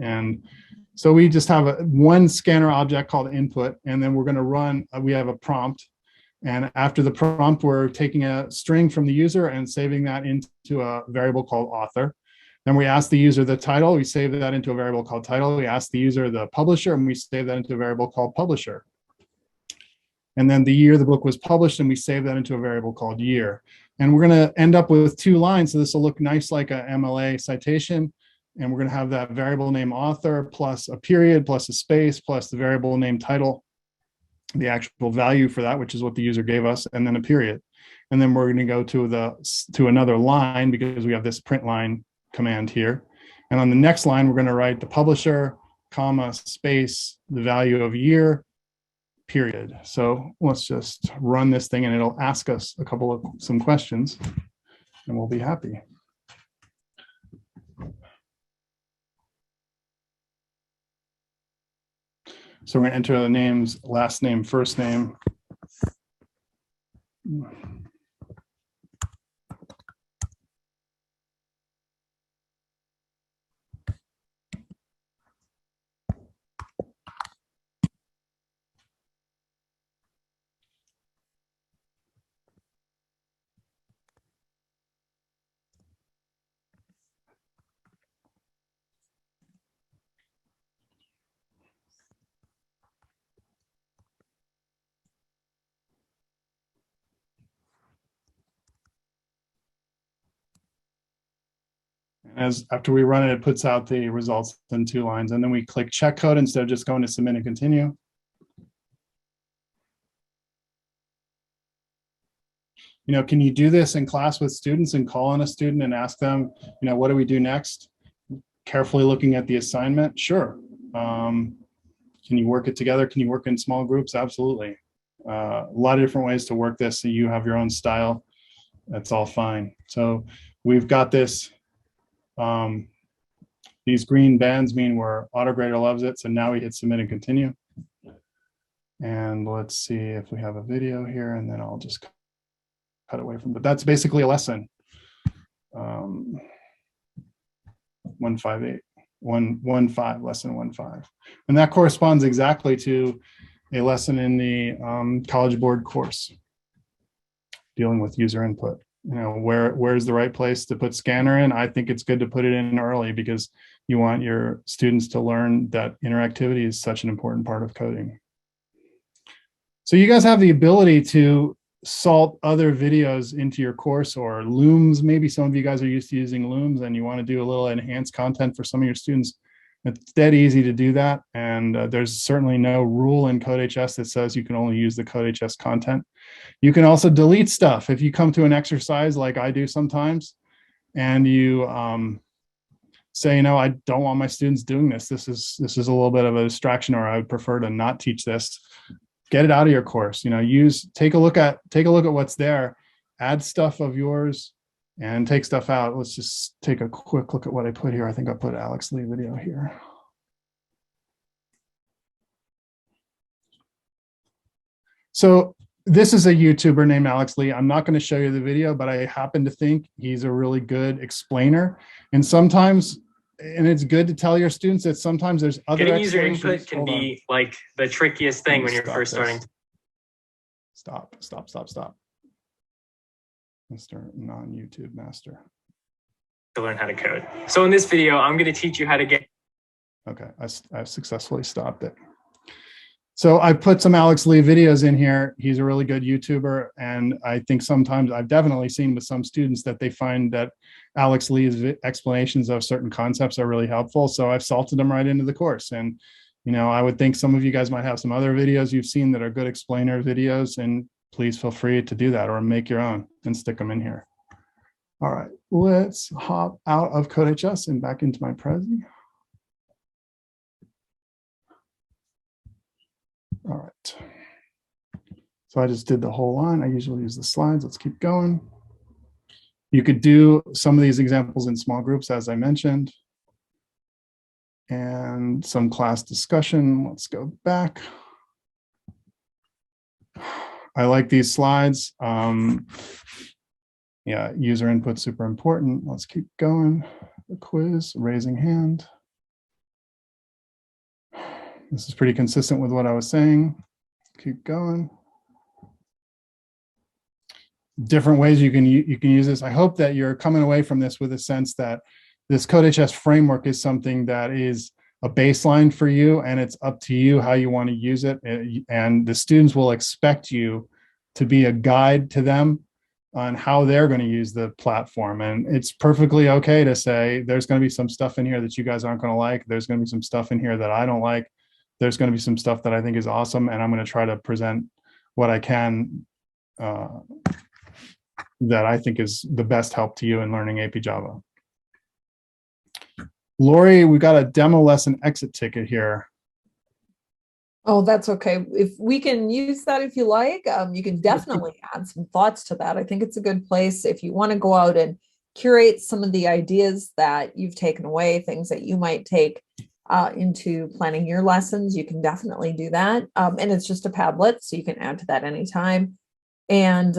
B: And so we just have one scanner object called input, and then we're going to run, we have a prompt. And after the prompt, we're taking a string from the user and saving that into a variable called author. Then we ask the user the title, we save that into a variable called title. We ask the user the publisher, and we save that into a variable called publisher. And then the year the book was published, and we save that into a variable called year. And we're going to end up with 2 lines. So this will look nice like a MLA citation. And we're going to have that variable name author plus a period plus a space plus the variable name title, the actual value for that, which is what the user gave us, and then a period. And then we're going to go to another line because we have this print line command here. And on the next line, we're going to write the publisher, comma, space, the value of year, period. So let's just run this thing and it'll ask us some questions and we'll be happy. So we're going to enter the names, last name, first name. After we run it, it puts out the results in 2 lines, and then we click check code instead of just going to submit and continue. You know, can you do this in class with students and call on a student and ask them, you know, what do we do next? Carefully looking at the assignment, sure. Can you work it together? Can you work in small groups? Absolutely. A lot of different ways to work this. So you have your own style. That's all fine. So we've got this. These green bands mean where AutoGrader loves it. So now we hit submit and continue. And let's see if we have a video here, and then I'll just cut away from, but that's basically a lesson. 158, 115, lesson 15. And that corresponds exactly to a lesson in the College Board course dealing with user input. where's the right place to put scanner in. I think it's good to put it in early because you want your students to learn that interactivity is such an important part of coding. So you guys have the ability to salt other videos into your course or Looms. Maybe some of you guys are used to using Looms and you want to do a little enhanced content for some of your students. It's dead easy to do that. And there's certainly no rule in CodeHS that says you can only use the CodeHS content. You can also delete stuff. If you come to an exercise like I do sometimes, and you say, I don't want my students doing this. This is a little bit of a distraction, or I would prefer to not teach this. Get it out of your course. Take a look at what's there, add stuff of yours, and take stuff out. Let's just take a quick look at what I put here. I think I put Alex Lee video here. So this is a YouTuber named Alex Lee. I'm not going to show you the video, but I happen to think he's a really good explainer. And sometimes, and it's good to tell your students that sometimes there's other
O: getting user input can be like the trickiest thing when you're first starting.
B: Stop. Mr. Non-YouTube master.
O: To learn how to code. So in this video, I'm going to teach you how to get.
B: Okay, I've successfully stopped it. So I put some Alex Lee videos in here. He's a really good YouTuber. And I think sometimes I've definitely seen with some students that they find that Alex Lee's explanations of certain concepts are really helpful. So I've salted them right into the course. And, I would think some of you guys might have some other videos you've seen that are good explainer videos, and please feel free to do that or make your own and stick them in here. All right, let's hop out of CodeHS and back into my Prezi. All right. So I just did the whole line. I usually use the slides. Let's keep going. You could do some of these examples in small groups, as I mentioned, and some class discussion. Let's go back. I like these slides. Yeah, user input, super important. Let's keep going. The quiz, raising hand. This is pretty consistent with what I was saying. Keep going. Different ways you can use this. I hope that you're coming away from this with a sense that this CodeHS framework is something that is a baseline for you, and it's up to you how you want to use it. And the students will expect you to be a guide to them on how they're going to use the platform. And it's perfectly okay to say, there's going to be some stuff in here that you guys aren't going to like. There's going to be some stuff in here that I don't like. There's going to be some stuff that I think is awesome. And I'm going to try to present what I can that I think is the best help to you in learning AP Java. Lori, we got a demo lesson exit ticket here.
A: Oh, that's okay. If we can use that, if you like, you can definitely add some thoughts to that. I think it's a good place if you want to go out and curate some of the ideas that you've taken away, things that you might take into planning your lessons. You can definitely do that. And it's just a Padlet, so you can add to that anytime. And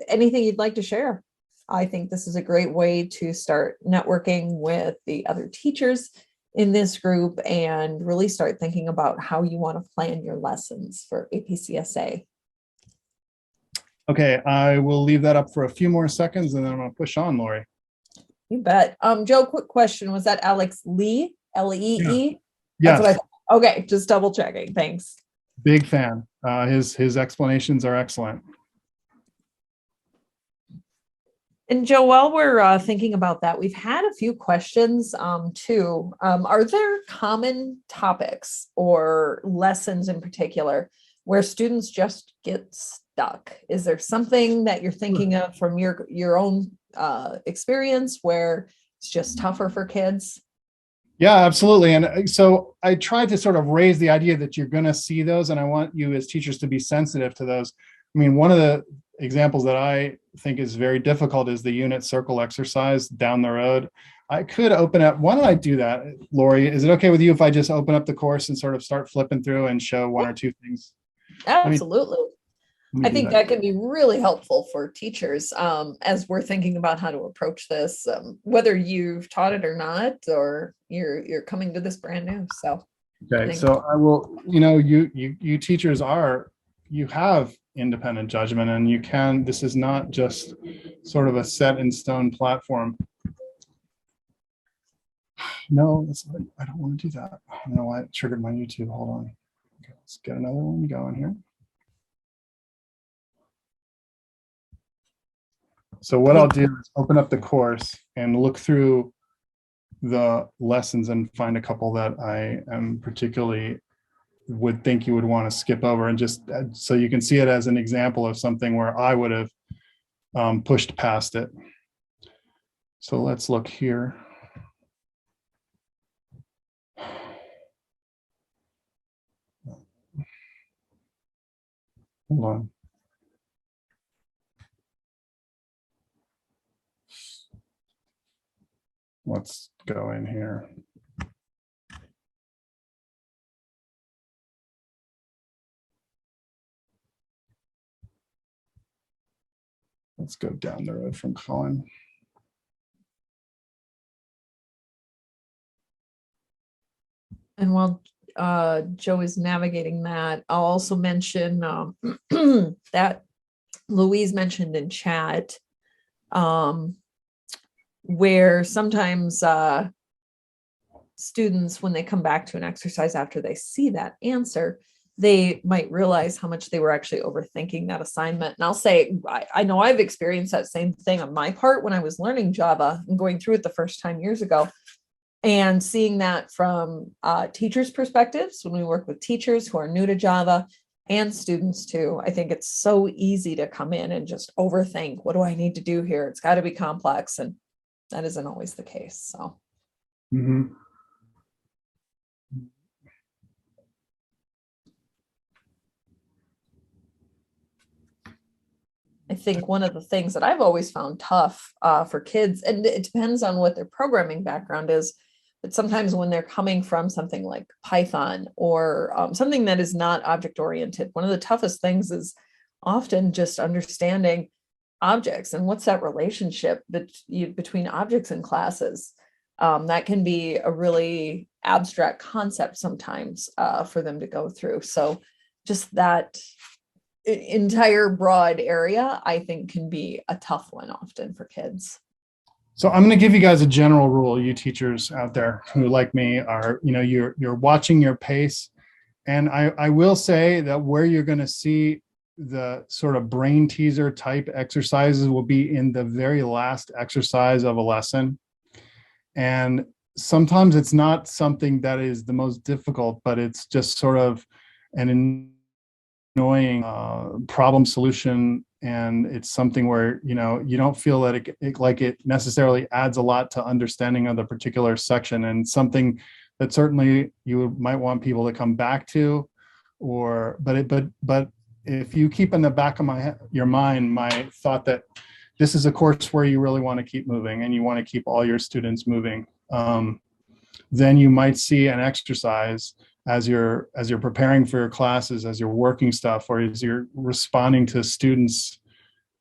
A: anything you'd like to share. I think this is a great way to start networking with the other teachers in this group and really start thinking about how you want to plan your lessons for AP-CSA.
B: Okay, I will leave that up for a few more seconds and then I'm going to push on, Lori.
A: You bet. Joe, quick question. Was that Alex Lee? L-E-E?
B: Yeah.
A: That's what I thought. Okay, just double checking. Thanks.
B: Big fan. His explanations are excellent.
A: And Joe, while we're thinking about that, we've had a few questions too. Are there common topics or lessons in particular where students just get stuck? Is there something that you're thinking of from your own experience where it's just tougher for kids?
B: Yeah, absolutely. And so I tried to sort of raise the idea that you're going to see those, and I want you as teachers to be sensitive to those. I mean, one of the examples that I think is very difficult is the unit circle exercise down the road. I could open up, why don't I do that, Lori? Is it okay with you if I just open up the course and sort of start flipping through and show one or two things?
A: Absolutely. I think that can be really helpful for teachers as we're thinking about how to approach this, whether you've taught it or not, or you're coming to this brand new. So
B: okay, so I will, you teachers you have independent judgment, and you can, this is not just sort of a set in stone platform. No, I don't want to do that. I don't know why it triggered my YouTube. Hold on. Okay, let's get another one going here. So what I'll do is open up the course and look through the lessons and find a couple that I am particularly would think you would want to skip over, and just so you can see it as an example of something where I would have pushed past it. So let's look here. Hold on. Let's go in here. Let's go down the road from Colin.
A: And while Joe is navigating that, I'll also mention that Louise mentioned in chat where sometimes students, when they come back to an exercise after they see that answer, they might realize how much they were actually overthinking that assignment. And I'll say, I know I've experienced that same thing on my part when I was learning Java and going through it the first time years ago. And seeing that from teachers' perspectives, when we work with teachers who are new to Java and students too, I think it's so easy to come in and just overthink, what do I need to do here? It's got to be complex. And that isn't always the case. So.
B: Mm-hmm.
A: I think one of the things that I've always found tough for kids, and it depends on what their programming background is, but sometimes when they're coming from something like Python or something that is not object-oriented, one of the toughest things is often just understanding objects and what's that relationship between objects and classes. That can be a really abstract concept sometimes for them to go through. So just that entire broad area, I think, can be a tough one often for kids.
B: So I'm going to give you guys a general rule, you teachers out there who, like me, are, you're watching your pace. And I will say that where you're going to see the sort of brain teaser type exercises will be in the very last exercise of a lesson. And sometimes it's not something that is the most difficult, but it's just sort of an annoying problem solution, and it's something where you don't feel that it necessarily adds a lot to understanding of the particular section, and something that certainly you might want people to come back to, but if you keep in the back of your mind my thought that this is a course where you really want to keep moving and you want to keep all your students moving, then you might see an exercise as you're preparing for your classes, as you're working stuff, or as you're responding to students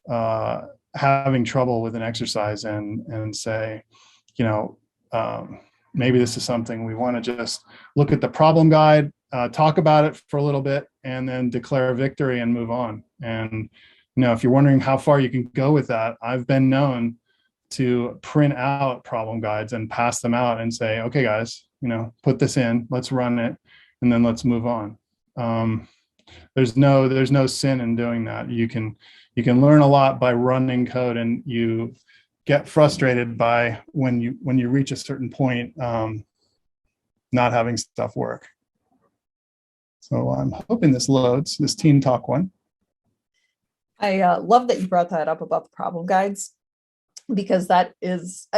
B: having trouble with an exercise, and say, maybe this is something we want to just look at the problem guide, talk about it for a little bit, and then declare victory and move on. And if you're wondering how far you can go with that, I've been known to print out problem guides and pass them out and say, okay, guys, put this in, let's run it, and then let's move on. There's no sin in doing that. You can learn a lot by running code, and you get frustrated by when you reach a certain point, not having stuff work. So I'm hoping this loads, this Teen Talk one.
A: I love that you brought that up about the problem guides, because that is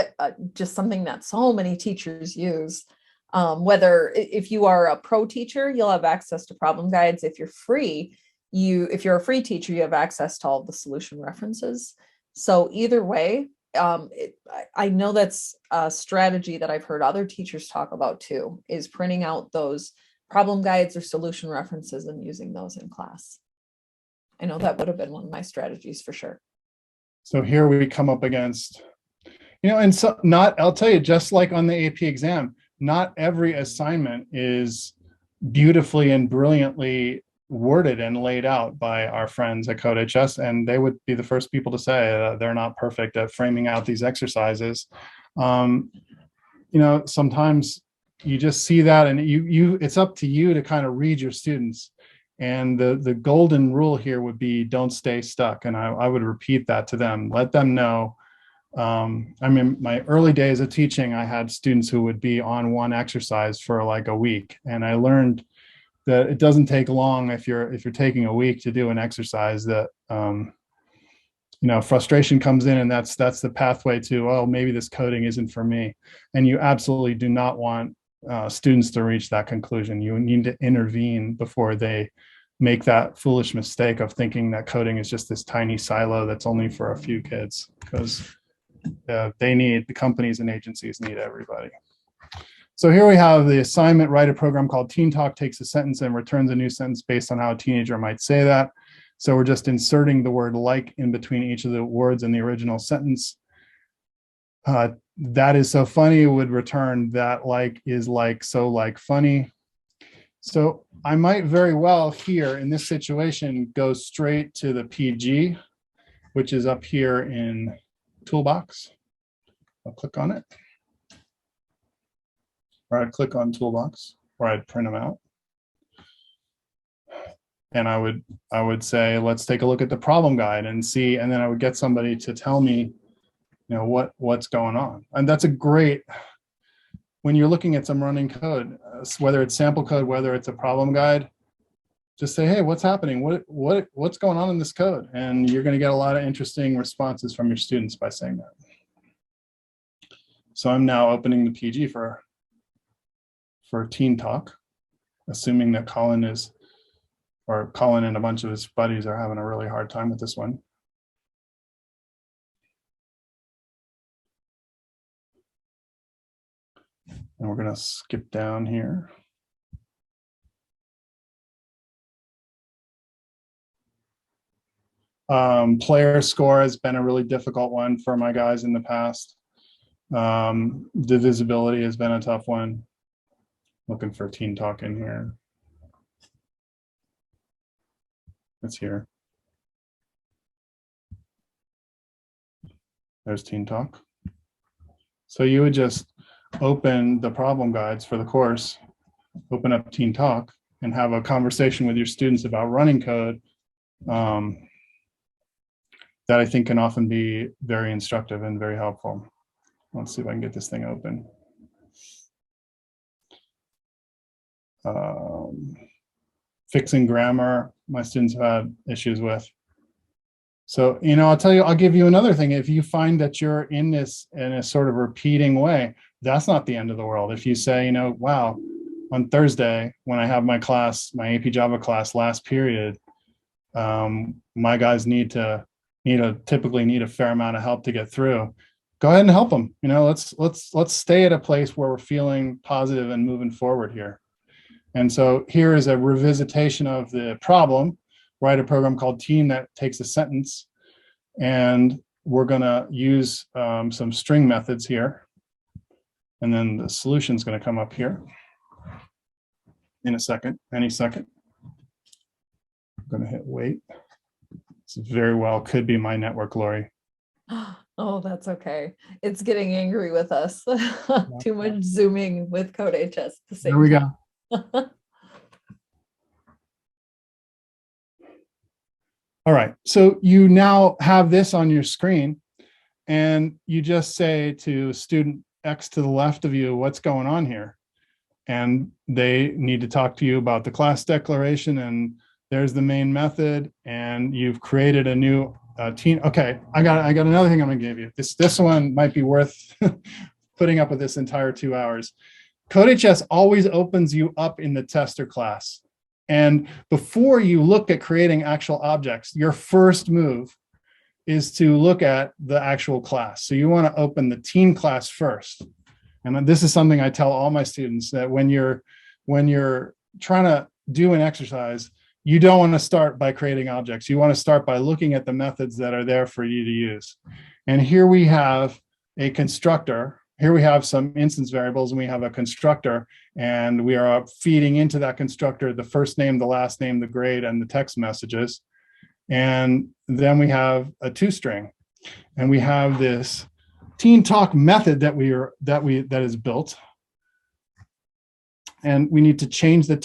A: just something that so many teachers use. Whether if you are a pro teacher, you'll have access to problem guides. If you're free, if you're a free teacher, you have access to all of the solution references. So either way, I know that's a strategy that I've heard other teachers talk about too, is printing out those problem guides or solution references and using those in class. I know that would have been one of my strategies for sure.
B: So here we come up against, and so I'll tell you, just like on the AP exam, not every assignment is beautifully and brilliantly worded and laid out by our friends at CodeHS, and they would be the first people to say they're not perfect at framing out these exercises. You know, sometimes you just see that, and it's up to you to kind of read your students. And the golden rule here would be don't stay stuck. And I would repeat that to them. Let them know. I mean, my early days of teaching, I had students who would be on one exercise for like a week, and I learned that it doesn't take long if you're taking a week to do an exercise that you know, frustration comes in, and that's the pathway to, oh, maybe this coding isn't for me. And you absolutely do not want students to reach that conclusion. You need to intervene before they make that foolish mistake of thinking that coding is just this tiny silo that's only for a few kids, because the companies and agencies need everybody. So here we have the assignment: write a program called Teen Talk, takes a sentence and returns a new sentence based on how a teenager might say that. So we're just inserting the word like in between each of the words in the original sentence. That is so funny would return that like is like so like funny. So I might very well here in this situation go straight to the PG, which is up here in Toolbox. I'll click on it. Or I'd click on Toolbox, or I'd print them out. And I would say, let's take a look at the problem guide and see, and then I would get somebody to tell me, you know, what's going on. And that's a great, when you're looking at some running code, whether it's sample code, whether it's a problem guide, just say, hey, what's happening? What's going on in this code? And you're going to get a lot of interesting responses from your students by saying that. So I'm now opening the PG for Teen Talk, assuming that Colin and a bunch of his buddies are having a really hard time with this one. And we're going to skip down here. Player score has been a really difficult one for my guys in the past. Divisibility has been a tough one. Looking for Teen Talk in here. It's here. There's Teen Talk. So you would just open the problem guides for the course, open up Teen Talk, and have a conversation with your students about running code that I think can often be very instructive and very helpful. Let's see if I can get this thing open. Fixing grammar, my students have had issues with. So, you know, I'll give you another thing. If you find that you're in this in a sort of repeating way, that's not the end of the world. If you say, you know, wow, on Thursday, when I have my class, my AP Java class last period, my guys typically need a fair amount of help to get through. Go ahead and help them. You know, let's stay at a place where we're feeling positive and moving forward here. And so here is a revisitation of the problem. Write a program called Teen that takes a sentence, and we're going to use some string methods here. And then the solution is going to come up here in a second, any second. I'm going to hit wait. This very well could be my network, Lori.
A: Oh, that's okay. It's getting angry with us. Too much zooming with CodeHS at the same time.
B: There we go. All right, so you now have this on your screen, and you just say to student X to the left of you, what's going on here? And they need to talk to you about the class declaration, and there's the main method, and you've created a new teen. Okay, I got another thing I'm gonna give you. This one might be worth putting up with this entire 2 hours. CodeHS always opens you up in the tester class. And before you look at creating actual objects, your first move is to look at the actual class. So you want to open the teen class first. And this is something I tell all my students, that when you're trying to do an exercise, you don't want to start by creating objects. You want to start by looking at the methods that are there for you to use. And here we have a constructor here we have some instance variables, and we have a constructor, and we are feeding into that constructor the first name, the last name, the grade, and the text messages. And then we have a toString, and we have this teen talk method that is built. And we need to change the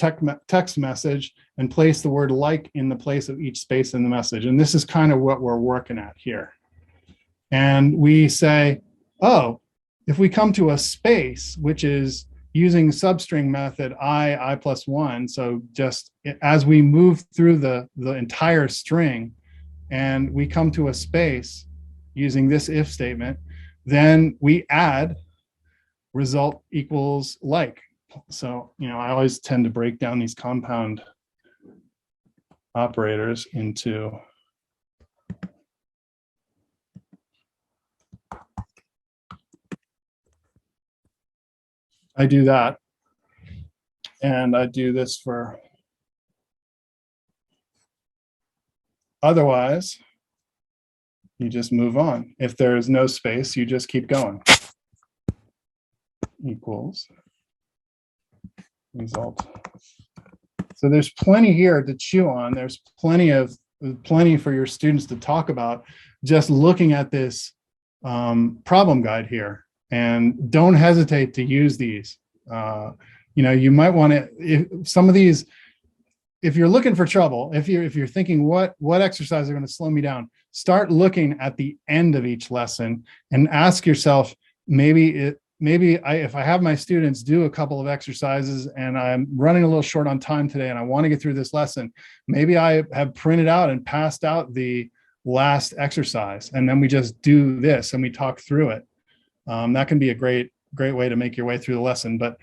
B: text message and place the word like in the place of each space in the message. And this is kind of what we're working at here. And we say, oh, if we come to a space, which is using substring method I plus 1, so just as we move through the entire string and we come to a space using this if statement, then we add result equals like. So, I always tend to break down these compound operators into I do that, and I do this for otherwise you just move on. If there is no space, you just keep going. Equals result. So there's plenty here to chew on. There's plenty for your students to talk about just looking at this problem guide here. And don't hesitate to use these. You might want to, if some of these, if you're looking for trouble, if you're thinking what exercises are going to slow me down, start looking at the end of each lesson and ask yourself, if I have my students do a couple of exercises and I'm running a little short on time today and I want to get through this lesson, maybe I have printed out and passed out the last exercise, and then we just do this and we talk through it. That can be a great way to make your way through the lesson. But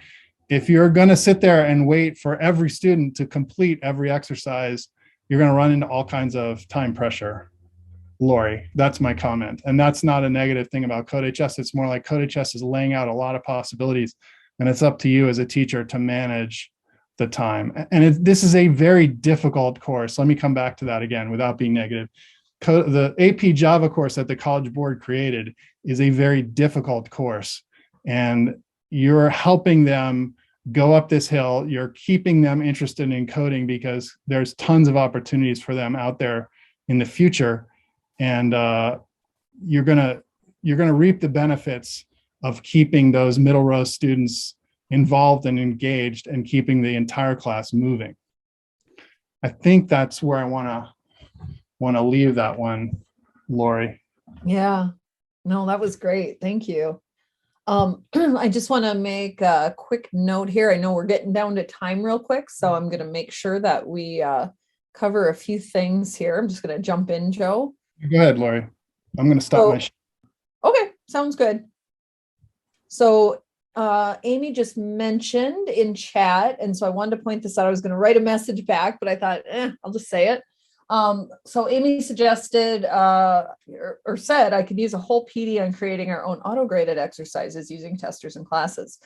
B: if you're going to sit there and wait for every student to complete every exercise, you're going to run into all kinds of time pressure. Lori, that's my comment. And that's not a negative thing about CodeHS. It's more like CodeHS is laying out a lot of possibilities, and it's up to you as a teacher to manage the time. And this is a very difficult course. Let me come back to that again without being negative. The AP Java course that the College Board created is a very difficult course, and you're helping them go up this hill. You're keeping them interested in coding because there's tons of opportunities for them out there in the future. And you're gonna reap the benefits of keeping those middle row students involved and engaged and keeping the entire class moving. I think that's where I want to leave that one, Lori.
A: Yeah, no, that was great. Thank you. I just want to make a quick note here. I know we're getting down to time real quick, so I'm going to make sure that we cover a few things here. I'm just going to jump in, Joe.
B: Go ahead, Lori. I'm going to stop my.
A: Okay, sounds good. So Amy just mentioned in chat, and so I wanted to point this out. I was going to write a message back, but I thought, I'll just say it. So Amy suggested or said I could use a whole PD on creating our own auto-graded exercises using testers and classes.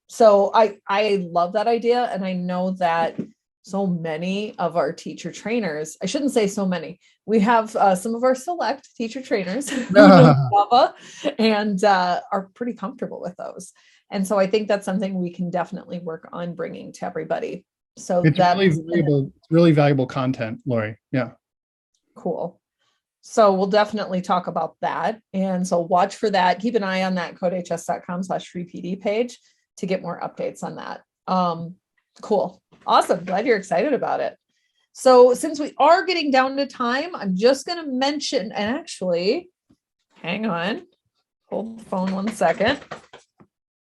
A: So I love that idea, and I know that so many of our teacher trainers, I shouldn't say so many, we have some of our select teacher trainers Java, and are pretty comfortable with those. And so I think that's something we can definitely work on bringing to everybody. So
B: it's
A: that's
B: really valuable content, Lori. Yeah.
A: Cool. So we'll definitely talk about that. And so watch for that. Keep an eye on that codehs.com/freepd page to get more updates on that. Cool. Awesome. Glad you're excited about it. So since we are getting down to time, I'm just going to mention, and actually, hang on, hold the phone 1 second.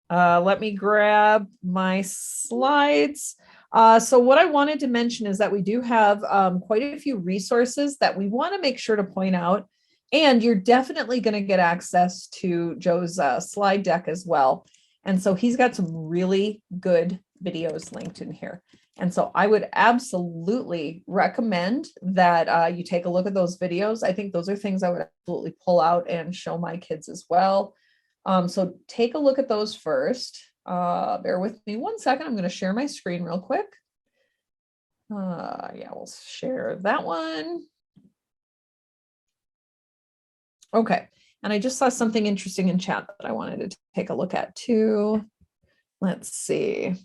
A: Let me grab my slides. So what I wanted to mention is that we do have quite a few resources that we want to make sure to point out, and you're definitely going to get access to Joe's slide deck as well. And so he's got some really good videos linked in here. And so I would absolutely recommend that you take a look at those videos. I think those are things I would absolutely pull out and show my kids as well. So take a look at those first. Bear with me 1 second. I'm going to share my screen real quick. Yeah, we'll share that one. Okay. And I just saw something interesting in chat that I wanted to take a look at too. Let's see.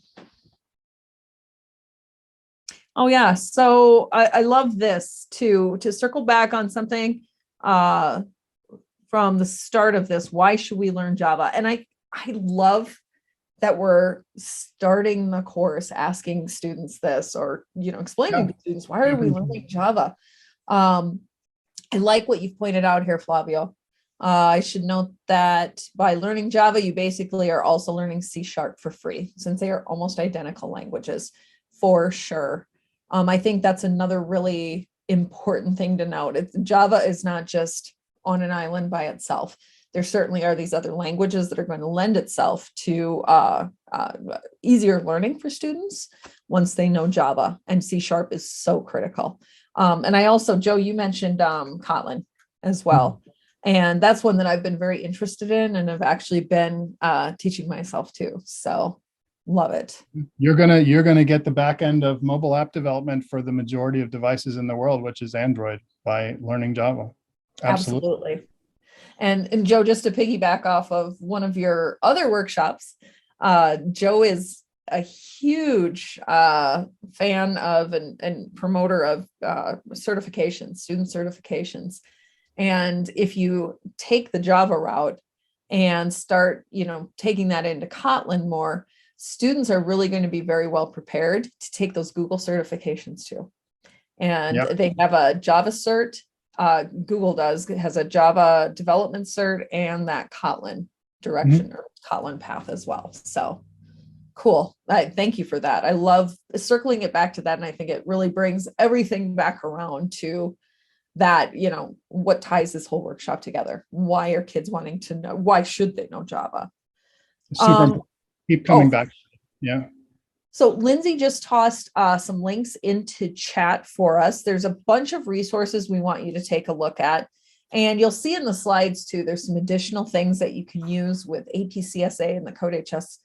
A: Oh yeah, so I love this too, to circle back on something from the start of this. Why should we learn Java? And I love that we're starting the course asking students this, or explaining to students, why are we learning Java? I like what you've pointed out here, Flavio. I should note that by learning Java, you basically are also learning C# for free, since they are almost identical languages, for sure. I think that's another really important thing to note. Java is not just on an island by itself. There certainly are these other languages that are going to lend itself to easier learning for students once they know Java, and C# is so critical. And I also, Joe, you mentioned Kotlin as well. And that's one that I've been very interested in and have actually been teaching myself too. So love it.
B: You're gonna get the back end of mobile app development for the majority of devices in the world, which is Android, by learning Java.
A: Absolutely. And Joe, just to piggyback off of one of your other workshops, Joe is a huge fan of and promoter of certifications, student certifications. And if you take the Java route and start, taking that into Kotlin more, students are really going to be very well prepared to take those Google certifications too. And they have a Java cert. Google has a Java development cert and that Kotlin direction or Kotlin path as well. So cool. Thank you for that. I love circling it back to that. And I think it really brings everything back around to that, what ties this whole workshop together. Why are kids wanting to know? Why should they know Java?
B: Super. Keep coming back. Yeah.
A: So Lindsay just tossed some links into chat for us. There's a bunch of resources we want you to take a look at. And you'll see in the slides too, there's some additional things that you can use with AP-CSA and the CodeHS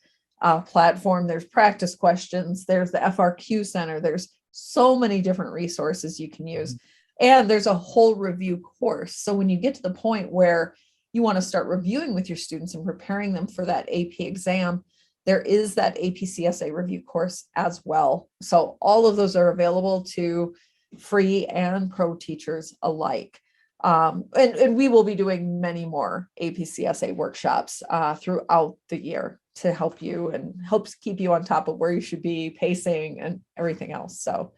A: platform. There's practice questions. There's the FRQ Center. There's so many different resources you can use. And there's a whole review course. So when you get to the point where you want to start reviewing with your students and preparing them for that AP exam, there is that AP-CSA review course as well. So all of those are available to free and pro teachers alike. And we will be doing many more AP-CSA workshops throughout the year to help you and helps keep you on top of where you should be, pacing and everything else. So,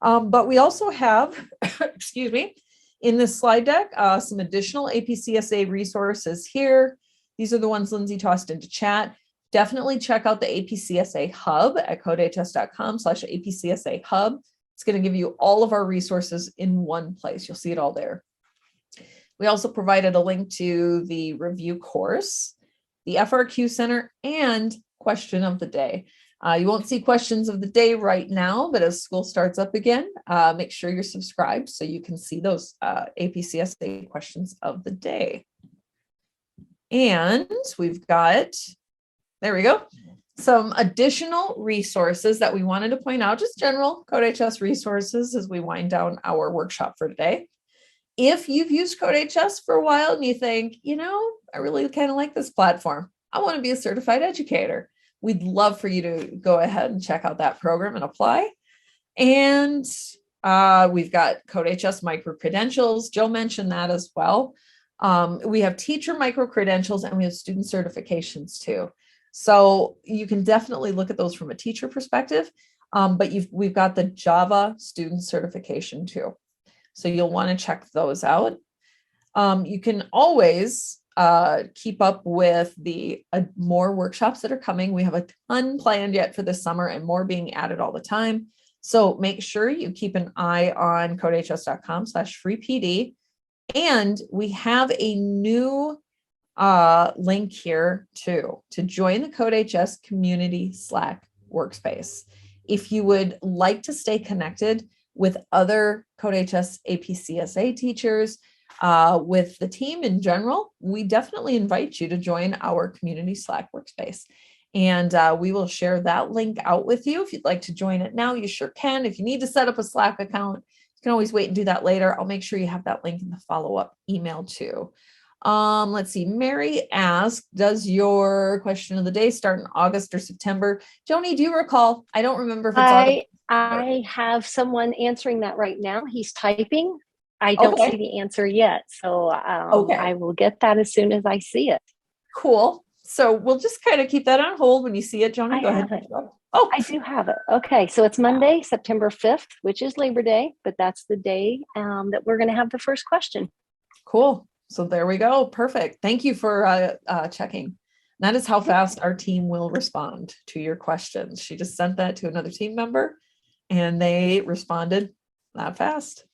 A: but we also have, excuse me, in this slide deck, some additional AP-CSA resources here. These are the ones Lindsay tossed into chat. Definitely check out the AP-CSA Hub at codehs.com/AP-CSA Hub. It's going to give you all of our resources in one place. You'll see it all there. We also provided a link to the review course, the FRQ Center, and question of the day. You won't see questions of the day right now, but as school starts up again, make sure you're subscribed so you can see those AP-CSA questions of the day. And we've got, there we go, some additional resources that we wanted to point out, just general CodeHS resources as we wind down our workshop for today. If you've used CodeHS for a while and you think, I really kind of like this platform, I want to be a certified educator, we'd love for you to go ahead and check out that program and apply. And we've got CodeHS micro-credentials. Joe mentioned that as well. We have teacher micro-credentials and we have student certifications too. So you can definitely look at those from a teacher perspective, but we've got the Java student certification too. So you'll want to check those out. You can always keep up with the more workshops that are coming. We have a ton planned yet for this summer and more being added all the time. So make sure you keep an eye on codehs.com/freepd. And we have a new link here too, to join the CodeHS community Slack workspace. If you would like to stay connected with other CodeHS AP-CSA teachers, with the team in general, we definitely invite you to join our community Slack workspace. And we will share that link out with you. If you'd like to join it now, you sure can. If you need to set up a Slack account, you can always wait and do that later. I'll make sure you have that link in the follow-up email too. Let's see. Mary asked, does your question of the day start in August or September? Joni, do you recall? I don't remember if it's August.
P: I have someone answering that right now. He's typing. I don't see the answer yet. So I will get that as soon as I see it.
A: Cool. So we'll just kind of keep that on hold. When you see it, Joni, go ahead.
P: Oh, I do have it. Okay. So it's Monday, September 5th, which is Labor Day, but that's the day that we're going to have the first question.
A: Cool. So there we go. Perfect. Thank you for checking. That is how fast our team will respond to your questions. She just sent that to another team member and they responded that fast.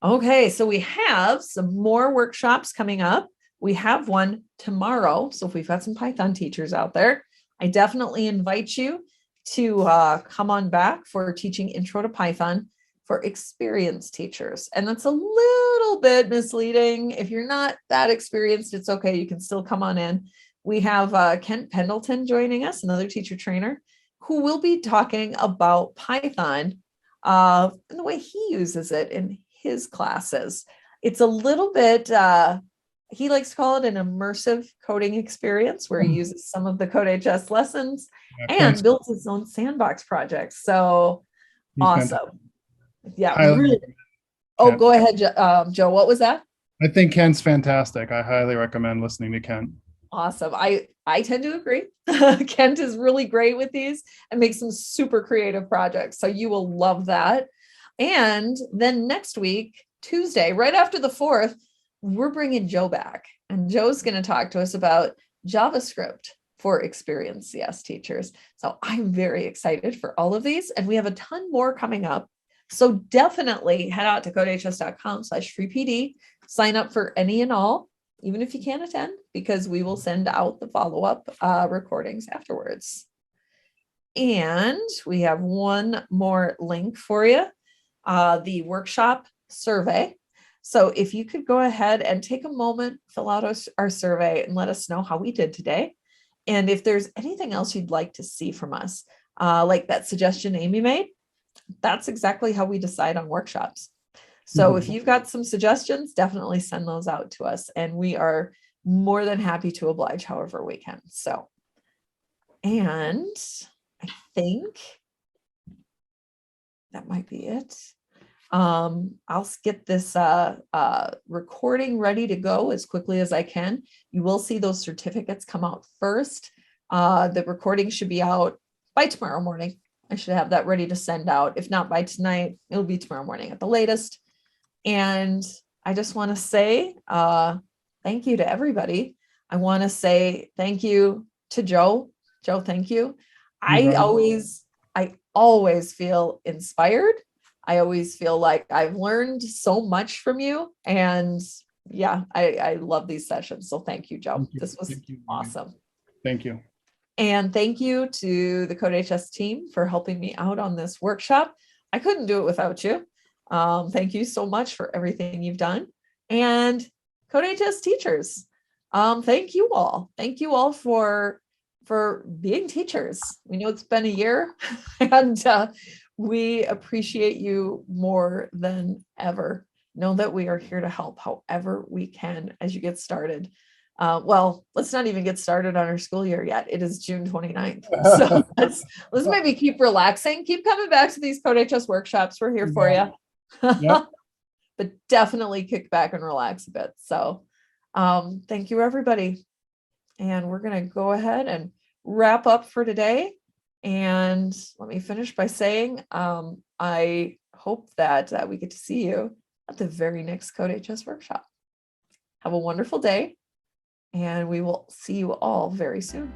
A: Okay, so we have some more workshops coming up. We have one tomorrow. So if we've got some Python teachers out there, I definitely invite you to come on back for teaching Intro to Python for experienced teachers. And that's a little bit misleading. If you're not that experienced, it's okay. You can still come on in. We have Kent Pendleton joining us, another teacher trainer, who will be talking about Python and the way he uses it in his classes. It's a little bit, he likes to call it an immersive coding experience where he uses some of the CodeHS lessons and builds his own sandbox projects. So awesome. Yeah, really. Oh, go ahead, Joe. What was that?
B: I think Kent's fantastic. I highly recommend listening to Kent.
A: Awesome. I tend to agree. Kent is really great with these and makes some super creative projects. So you will love that. And then next week, Tuesday, right after the 4th, we're bringing Joe back. And Joe's going to talk to us about JavaScript for experienced CS teachers. So I'm very excited for all of these. And we have a ton more coming up. So definitely head out to codehs.com/freepd, sign up for any and all, even if you can't attend, because we will send out the follow-up recordings afterwards. And we have one more link for you, the workshop survey. So if you could go ahead and take a moment, fill out our survey and let us know how we did today. And if there's anything else you'd like to see from us, like that suggestion Amy made, that's exactly how we decide on workshops. So if you've got some suggestions, definitely send those out to us. And we are more than happy to oblige however we can. So, and I think that might be it. I'll get this recording ready to go as quickly as I can. You will see those certificates come out first. The recording should be out by tomorrow morning. I should have that ready to send out. If not by tonight, it'll be tomorrow morning at the latest. And I just want to say thank you to everybody. I want to say thank you to Joe. Joe, thank you. I always feel inspired. I always feel like I've learned so much from you. And yeah, I love these sessions. So thank you, Joe. This was awesome.
B: Thank you.
A: And thank you to the CodeHS team for helping me out on this workshop. I couldn't do it without you. Thank you so much for everything you've done. And CodeHS teachers, thank you all. Thank you all for being teachers. We know it's been a year and we appreciate you more than ever. Know that we are here to help however we can as you get started. Well, let's not even get started on our school year yet. It is June 29th. So let's maybe keep relaxing. Keep coming back to these CodeHS workshops. We're here for you. Yep. But definitely kick back and relax a bit. So thank you, everybody. And we're going to go ahead and wrap up for today. And let me finish by saying, I hope that we get to see you at the very next CodeHS workshop. Have a wonderful day, and we will see you all very soon.